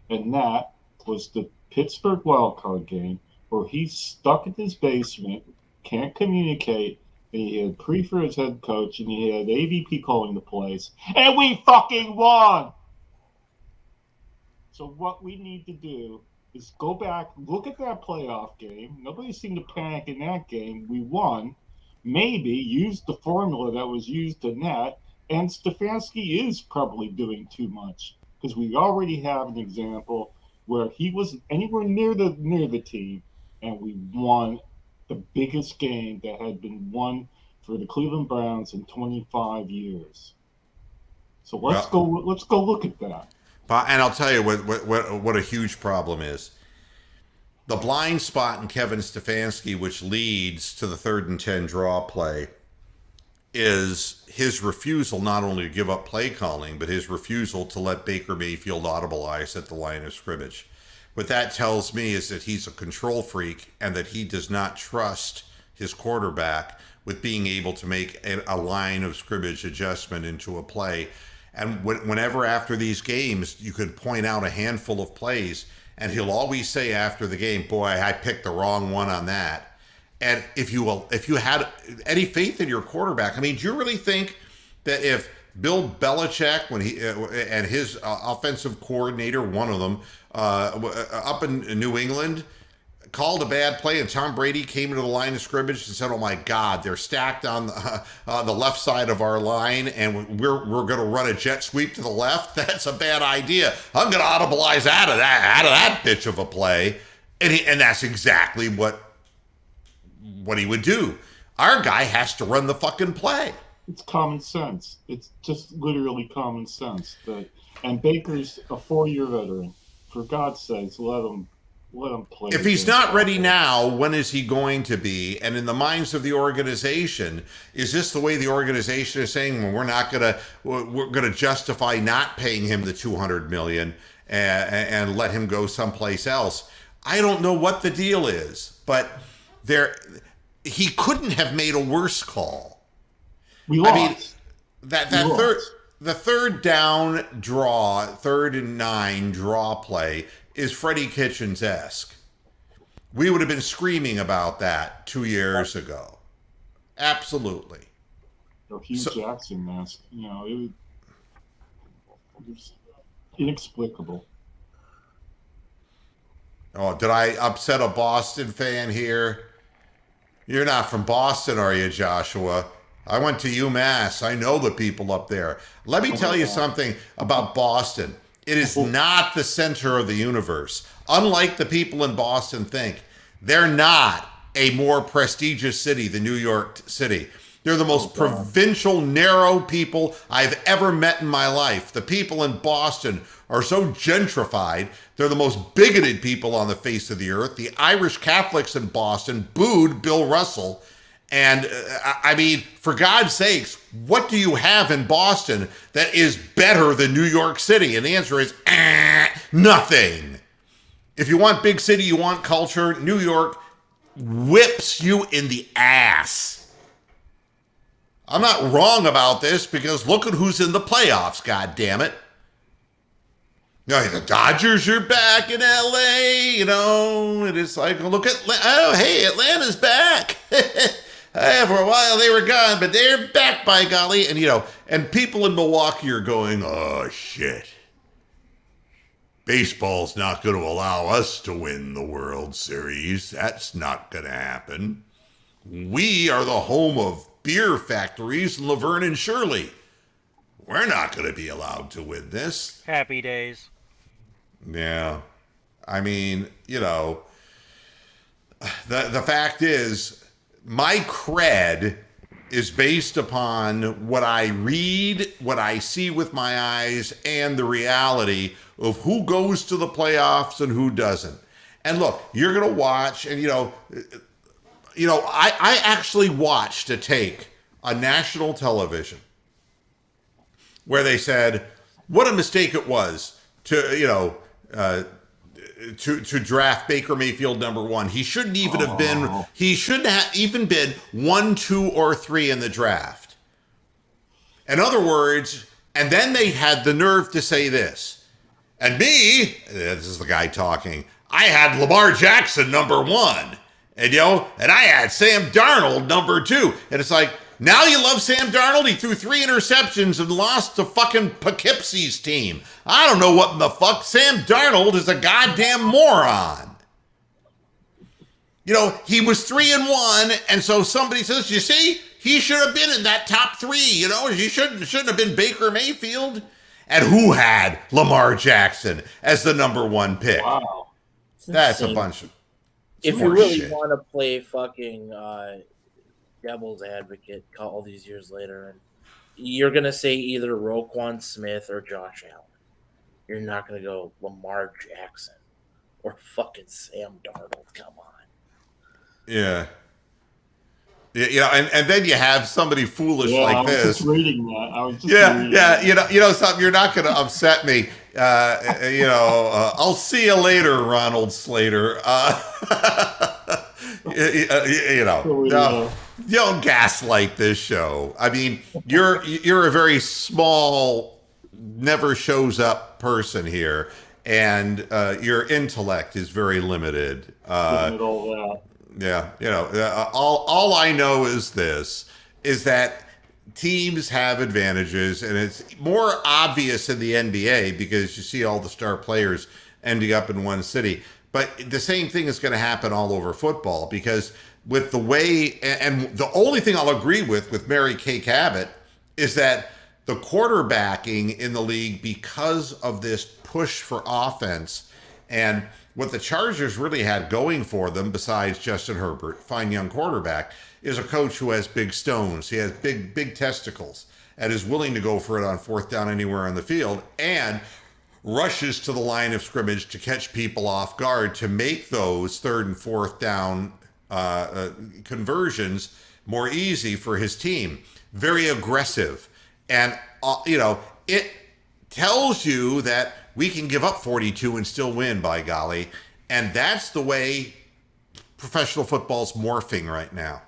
And that was the Pittsburgh wildcard game where he's stuck in his basement, can't communicate, and he had Prefer as head coach, and he had AVP calling the plays, and we fucking won! So what we need to do is go back, look at that playoff game. Nobody seemed to panic in that game. We won. Maybe use the formula that was used in that, and Stefanski is probably doing too much, because we already have an example where he wasn't anywhere near the team, and we won the biggest game that had been won for the Cleveland Browns in 25 years. So let's go look at that. And I'll tell you what a huge problem is. The blind spot in Kevin Stefanski, which leads to the 3rd and 10 draw play, is his refusal not only to give up play calling, but his refusal to let Baker Mayfield audibilize at the line of scrimmage. What that tells me is that he's a control freak and that he does not trust his quarterback with being able to make a line of scrimmage adjustment into a play. And whenever after these games, you could point out a handful of plays, and he'll always say after the game, boy, I picked the wrong one on that. And if you had any faith in your quarterback, I mean, do you really think that if Bill Belichick, when he and his offensive coordinator, one of them, up in New England, called a bad play and Tom Brady came into the line of scrimmage and said, oh my God, they're stacked on the left side of our line and we're going to run a jet sweep to the left? That's a bad idea. I'm going to audibilize out of that bitch of a play. And that's exactly what he would do. Our guy has to run the fucking play. It's common sense. It's just literally common sense. And Baker's a 4-year veteran. For God's sakes, let him play. If he's not ready now, when is he going to be? And in the minds of the organization, is this the way the organization is saying, well, we're gonna justify not paying him the $200 million and let him go someplace else? I don't know what the deal is, but he couldn't have made a worse call. We lost. I mean, the third down draw, 3rd and 9 draw play is Freddie Kitchens-esque. We would have been screaming about that 2 years ago. Absolutely. Or Hugh Jackson mask. You know, it was inexplicable. Oh, did I upset a Boston fan here? You're not from Boston, are you, Joshua? I went to UMass. I know the people up there. Let me tell you something about Boston. It is not the center of the universe. Unlike the people in Boston think, they're not a more prestigious city than New York City. They're the most provincial, narrow people I've ever met in my life. The people in Boston are so gentrified. They're the most bigoted people on the face of the earth. The Irish Catholics in Boston booed Bill Russell. And I mean, for God's sakes, what do you have in Boston that is better than New York City? And the answer is nothing. If you want big city, you want culture, New York whips you in the ass. I'm not wrong about this because look at who's in the playoffs, God damn it. You know, the Dodgers are back in LA, you know, and it's like, look at, oh, hey, Atlanta's back. For a while they were gone, but they're back, by golly. And, you know, and people in Milwaukee are going, oh, shit. Baseball's not going to allow us to win the World Series. That's not going to happen. We are the home of beer factories in Laverne and Shirley. We're not going to be allowed to win this. Happy days. Yeah. I mean, you know, the fact is, my cred is based upon what I read, what I see with my eyes, and the reality of who goes to the playoffs and who doesn't. And look, you're going to watch, and you know, I actually watched a take on national television where they said what a mistake it was to, you know, to draft Baker Mayfield #1. He shouldn't even have been, he shouldn't have even been 1, 2, or 3 in the draft. In other words, and then they had the nerve to say this. And me, this is the guy talking, I had Lamar Jackson #1. And, you know, and I had Sam Darnold #2. And it's like, now you love Sam Darnold? He threw 3 interceptions and lost to fucking Poughkeepsie's team. I don't know what in the fuck. Sam Darnold is a goddamn moron. You know, he was 3-1, and so somebody says, you see, he should have been in that top 3, you know, he shouldn't have been Baker Mayfield. And who had Lamar Jackson as the #1 pick? Wow. That's a bunch of If you really want to play fucking devil's advocate all these years later, and you're going to say either Roquan Smith or Josh Allen. You're not going to go Lamar Jackson or fucking Sam Darnold. Come on. Yeah. You know, and then you have somebody foolish like this. I was just reading that. I was just reading that. You know something. You're not going to upset me. I'll see you later, Ronald Slater. Don't gaslight this show. I mean, you're a very small, never shows up person here, and your intellect is very limited. Yeah, you know, all I know is that teams have advantages, and it's more obvious in the NBA because you see all the star players ending up in one city. But the same thing is going to happen all over football because with the way, and the only thing I'll agree with Mary Kay Cabot is that the quarterbacking in the league, because of this push for offense and what the Chargers really had going for them, besides Justin Herbert, fine young quarterback, is a coach who has big stones. He has big testicles and is willing to go for it on 4th down anywhere on the field and rushes to the line of scrimmage to catch people off guard to make those 3rd and 4th down conversions more easy for his team. Very aggressive. And, it tells you that we can give up 42 and still win, by golly. And that's the way professional football's morphing right now.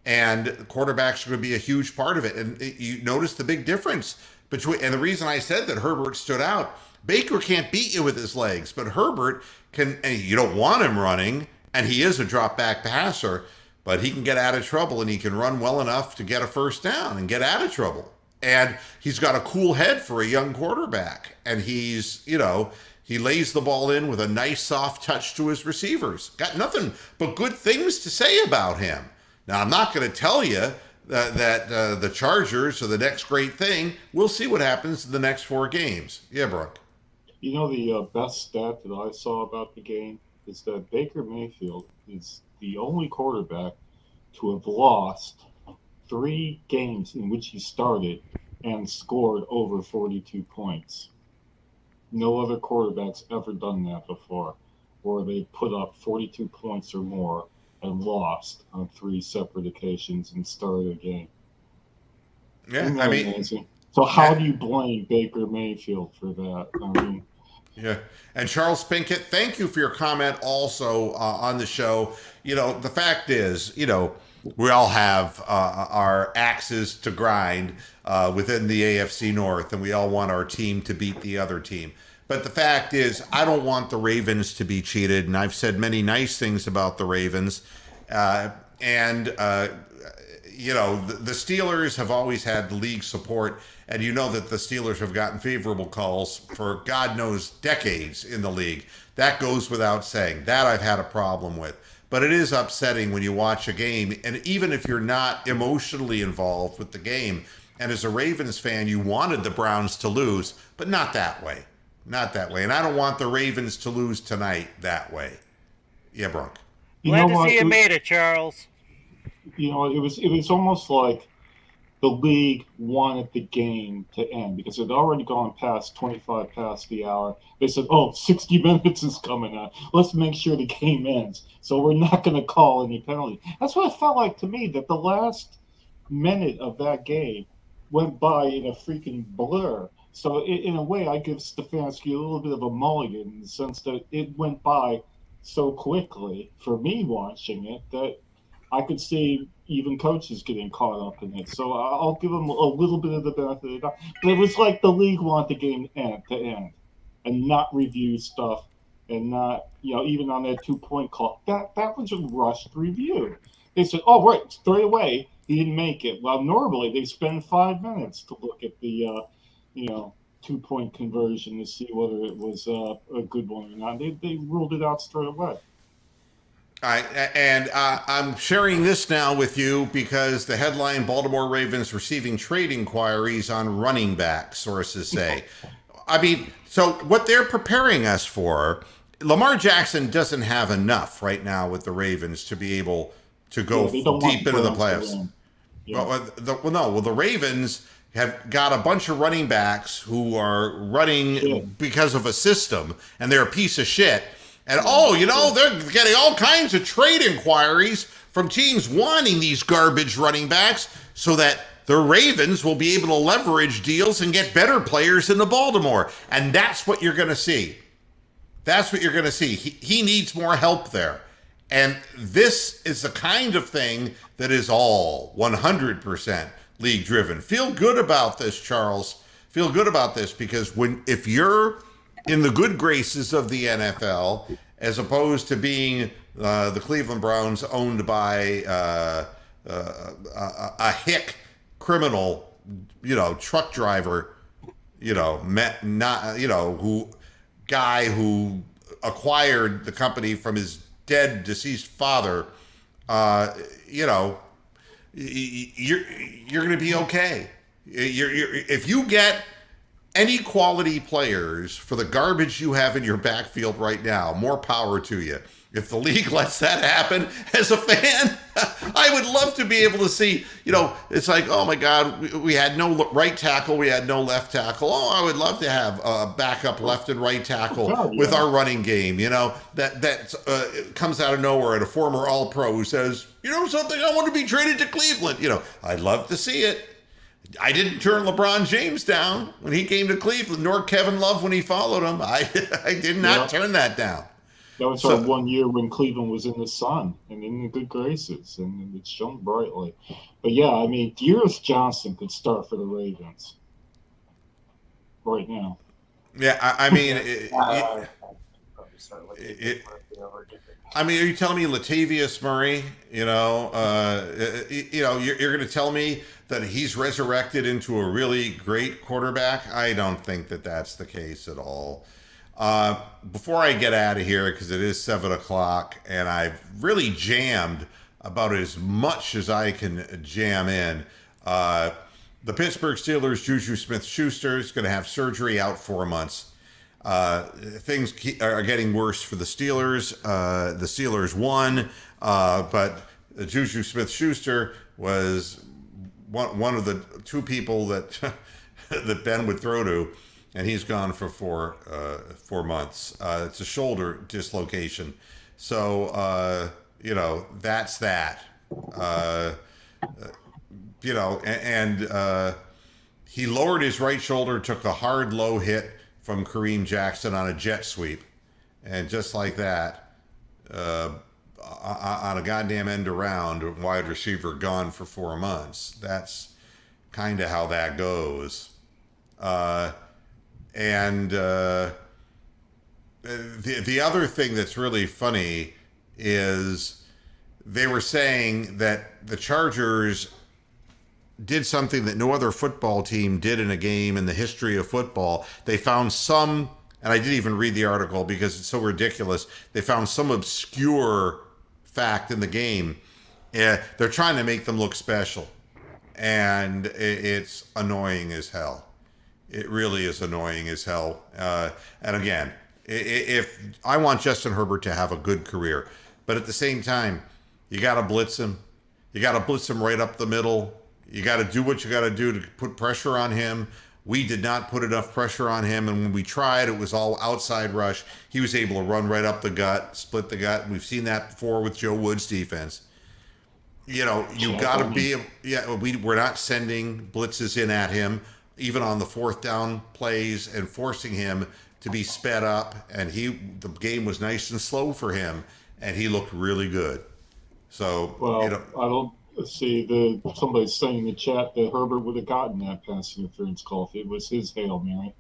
And quarterbacks are going to be a huge part of it. And you notice the big difference between, and the reason I said that Herbert stood out, Baker can't beat you with his legs, but Herbert can, and you don't want him running, and he is a drop back passer, but he can get out of trouble and he can run well enough to get a 1st down and get out of trouble. And he's got a cool head for a young quarterback. And he's, He lays the ball in with a nice soft touch to his receivers. Got nothing but good things to say about him. Now, I'm not going to tell you that the Chargers are the next great thing. We'll see what happens in the next 4 games. Yeah, Brooke. You know, the best stat that I saw about the game is that Baker Mayfield is the only quarterback to have lost 3 games in which he started and scored over 42 points. No other quarterback's ever done that before, where they put up 42 points or more and lost on 3 separate occasions and started a game. Yeah, I mean, amazing? So how do you blame Baker Mayfield for that? I mean, yeah. And Charles Pinkett, thank you for your comment also on the show. You know, the fact is, you know, we all have our axes to grind within the AFC North, and we all want our team to beat the other team. But the fact is, I don't want the Ravens to be cheated, and I've said many nice things about the Ravens. You know, the Steelers have always had the league support, and you know that the Steelers have gotten favorable calls for God knows decades in the league. That goes without saying. That I've had a problem with. But it is upsetting when you watch a game, and even if you're not emotionally involved with the game, and as a Ravens fan, you wanted the Browns to lose, but not that way. Not that way. And I don't want the Ravens to lose tonight that way. Yeah, Brooke. Glad to see you made it, Charles. You know, it was almost like the league wanted the game to end because it had already gone past 25 past the hour. They said, oh, 60 minutes is coming up. Let's make sure the game ends. So we're not going to call any penalty. That's what it felt like to me, that the last minute of that game went by in a freaking blur. So in a way, I give Stefanski a little bit of a mulligan in the sense that it went by so quickly for me watching it that I could see even coaches getting caught up in it. So I'll give them a little bit of the benefit of the doubt. But it was like the league wanted the game to end and not review stuff and not, you know, even on that 2-point call. That was a rushed review. They said, oh, right, straight away, he didn't make it. Well, normally they spend 5 minutes to look at the, 2-point conversion to see whether it was a good one or not. They ruled it out straight away. All right, and I'm sharing this now with you because the headline, Baltimore Ravens receiving trade inquiries on running back, sources say. I mean, so what they're preparing us for, Lamar Jackson doesn't have enough right now with the Ravens to be able to go deep into the playoffs. Yeah. The Ravens have got a bunch of running backs who are running because of a system, and they're a piece of shit. And, they're getting all kinds of trade inquiries from teams wanting these garbage running backs so that the Ravens will be able to leverage deals and get better players into Baltimore. And that's what you're going to see. That's what you're going to see. He needs more help there. And this is the kind of thing that is all 100% league-driven. Feel good about this, Charles. Feel good about this because if you're in the good graces of the NFL, as opposed to being the Cleveland Browns owned by a hick criminal, truck driver, who acquired the company from his dead, deceased father, you're going to be okay. If you get any quality players for the garbage you have in your backfield right now, more power to you. If the league lets that happen, as a fan, I would love to be able to see, it's like, oh my God, we had no right tackle, we had no left tackle. Oh, I would love to have a backup left and right tackle with our running game, that comes out of nowhere, and a former All-Pro who says, something, I want to be traded to Cleveland. I'd love to see it. I didn't turn LeBron James down when he came to Cleveland, nor Kevin Love when he followed him. I did not turn that down. That was our 1 year when Cleveland was in the sun and in the good graces, and it shone brightly. But yeah, I mean, Dearest Johnson could start for the Ravens right now. Yeah, I mean, are you telling me Latavius Murray? You're going to tell me that he's resurrected into a really great quarterback? I don't think that that's the case at all. Before I get out of here, because it is 7 o'clock, and I've really jammed about as much as I can jam in. The Pittsburgh Steelers, Juju Smith-Schuster is going to have surgery, out 4 months. Things are getting worse for the Steelers. The Steelers won, but Juju Smith-Schuster was one of the 2 people that that Ben would throw to, and he's gone for 4 months. It's a shoulder dislocation. So, that's that. He lowered his right shoulder, took a hard low hit from Kareem Jackson on a jet sweep. And just like that, on a goddamn end around, wide receiver gone for 4 months. That's kind of how that goes. The other thing that's really funny is they were saying that the Chargers did something that no other football team did in a game in the history of football. They found some, and I didn't even read the article because it's so ridiculous, they found some obscure fact in the game. They're trying to make them look special, and it's annoying as hell. It really is annoying as hell. And again, if I want Justin Herbert to have a good career, but at the same time, you got to blitz him. You got to blitz him right up the middle. You got to do what you got to do to put pressure on him. We did not put enough pressure on him, and when we tried, it was all outside rush. He was able to run right up the gut, split the gut. We've seen that before with Joe Wood's defense. You got to be, we're not sending blitzes in at him, even on the 4th down plays, and forcing him to be sped up. And the game was nice and slow for him, and he looked really good. So, I don't see somebody's saying in the chat that Herbert would have gotten that pass interference call if it was his Hail Mary.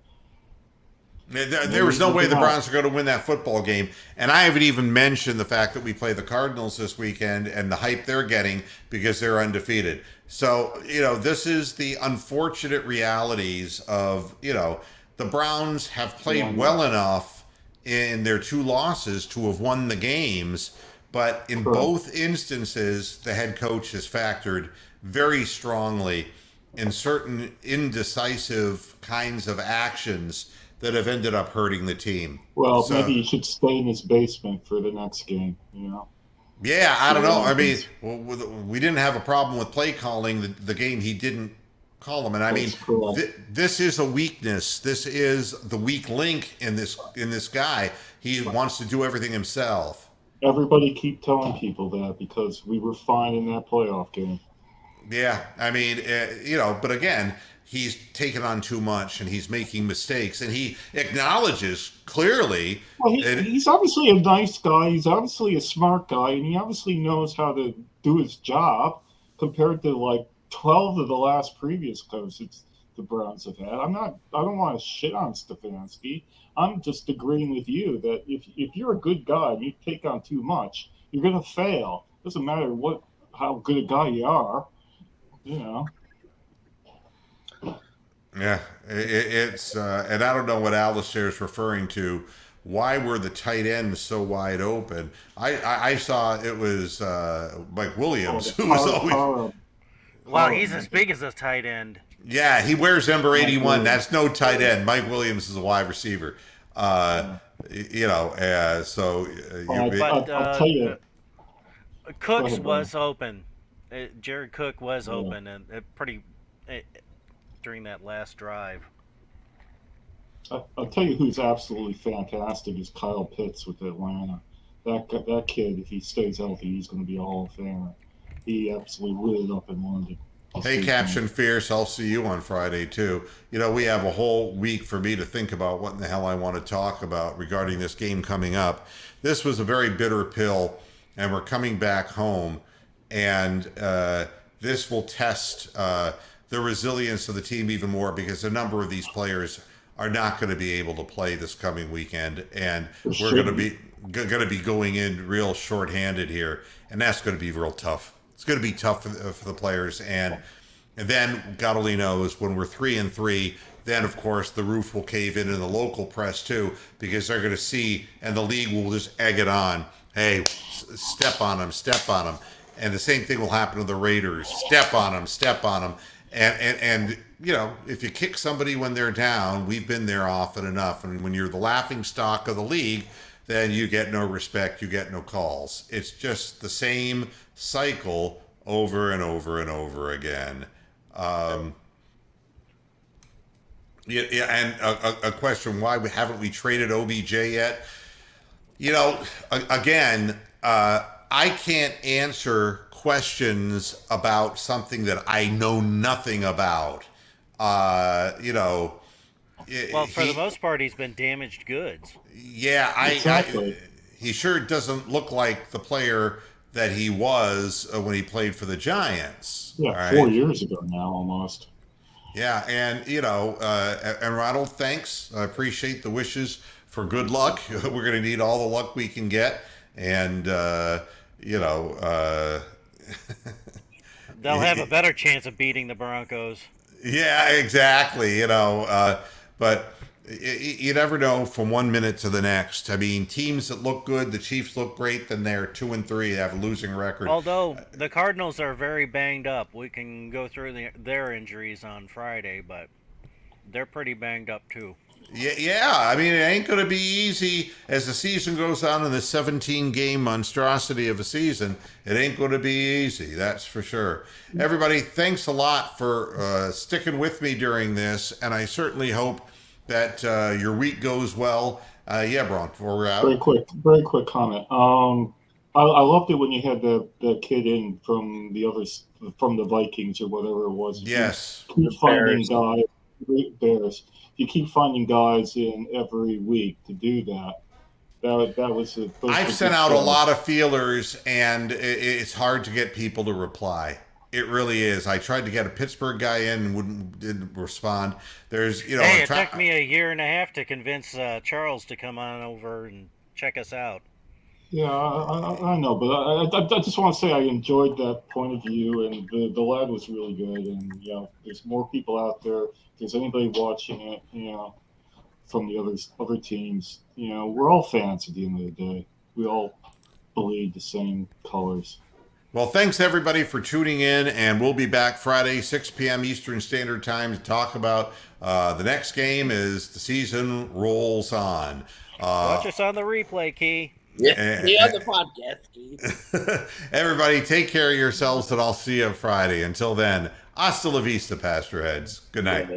There was no way the Browns were going to win that football game. And I haven't even mentioned the fact that we play the Cardinals this weekend and the hype they're getting because they're undefeated. So, this is the unfortunate realities of, the Browns have played well enough in their 2 losses to have won the games. But in both instances, the head coach has factored very strongly in certain indecisive kinds of actions that have ended up hurting the team. Well, maybe he should stay in his basement for the next game, Yeah, I don't know. I mean, we didn't have a problem with play calling the game he didn't call them. And I mean, this is a weakness. This is the weak link in this guy. He wants to do everything himself. Everybody keep telling people that because we were fine in that playoff game. Yeah, I mean, but again, he's taken on too much and he's making mistakes, and he acknowledges clearly. Well, he's obviously a nice guy. He's obviously a smart guy, and he obviously knows how to do his job compared to like 12 of the last previous coaches the Browns have had. I don't want to shit on Stefanski. I'm just agreeing with you that if you're a good guy and you take on too much, you're going to fail. Doesn't matter how good a guy you are, Yeah, it's and I don't know what Alistair is referring to. Why were the tight ends so wide open? I saw it was Mike Williams who was always. Well, he's as big as a tight end. Yeah, he wears number 81. That's no tight end. Mike Williams is a wide receiver. So I'll tell you, Cooks was open. Jared Cook was open and during that last drive. I'll tell you who's absolutely fantastic is Kyle Pitts with Atlanta. That kid, if he stays healthy, he's going to be a Hall of Famer. He absolutely lit it up in London. Hey, Caption Fierce, I'll see you on Friday, too. We have a whole week for me to think about what in the hell I want to talk about regarding this game coming up. This was a very bitter pill, and we're coming back home, and this will test the resilience of the team even more because a number of these players are not going to be able to play this coming weekend, and we're going to be going in real shorthanded here, and that's going to be real tough. It's going to be tough for the players, and then God only knows when we're 3-3, then of course the roof will cave in the local press too, because they're going to see, and the league will just egg it on. Hey, step on them, step on them. And the same thing will happen to the Raiders. Step on them, step on them. And you know, if you kick somebody when they're down, we've been there often enough. And when you're the laughing stock of the league, then you get no respect, you get no calls. It's just the same cycle over and over and over again. And a question, why haven't we traded OBJ yet? You know, again, I can't answer questions about something that I know nothing about. You know. Well, for the most part, he's been damaged goods. Yeah, he sure doesn't look like the player that he was when he played for the Giants. Yeah, right? 4 years ago now, almost. Yeah, and, you know, and Ronald, thanks. I appreciate the wishes for good luck. We're going to need all the luck we can get. And, you know... They'll have a better chance of beating the Broncos. Yeah, exactly. You know, but you never know from 1 minute to the next. I mean, teams that look good, the Chiefs look great, then they're 2-3, they have a losing record. Although the Cardinals are very banged up. We can go through their injuries on Friday, but they're pretty banged up too. Yeah. I mean, it ain't going to be easy as the season goes on in the 17-game monstrosity of a season. It ain't going to be easy, that's for sure. Everybody, thanks a lot for sticking with me during this, and I certainly hope that your week goes well. Yeah, Braun, before we're out. Very quick comment. I loved it when you had the kid in from the Vikings or whatever it was. Yes. Keep finding guys, Bears. You keep finding guys in every week to do that. That was a. I've sent out a lot of feelers, and it's hard to get people to reply. It really is. I tried to get a Pittsburgh guy in and didn't respond. There's, you know. Hey, it took me a year and a half to convince Charles to come on over and check us out. Yeah, I know, but I just want to say I enjoyed that point of view, and the lad was really good. And you know, there's more people out there. If there's anybody watching it, you know, from the other teams, you know, we're all fans at the end of the day. We all bleed the same colors. Well, thanks everybody for tuning in, and we'll be back Friday, 6 p.m. Eastern Standard Time to talk about the next game as the season rolls on. Watch us on the replay, Key. Yeah, on the podcast, Keith. Everybody, take care of yourselves, and I'll see you on Friday. Until then, hasta la vista, Pastor Heads. Good night.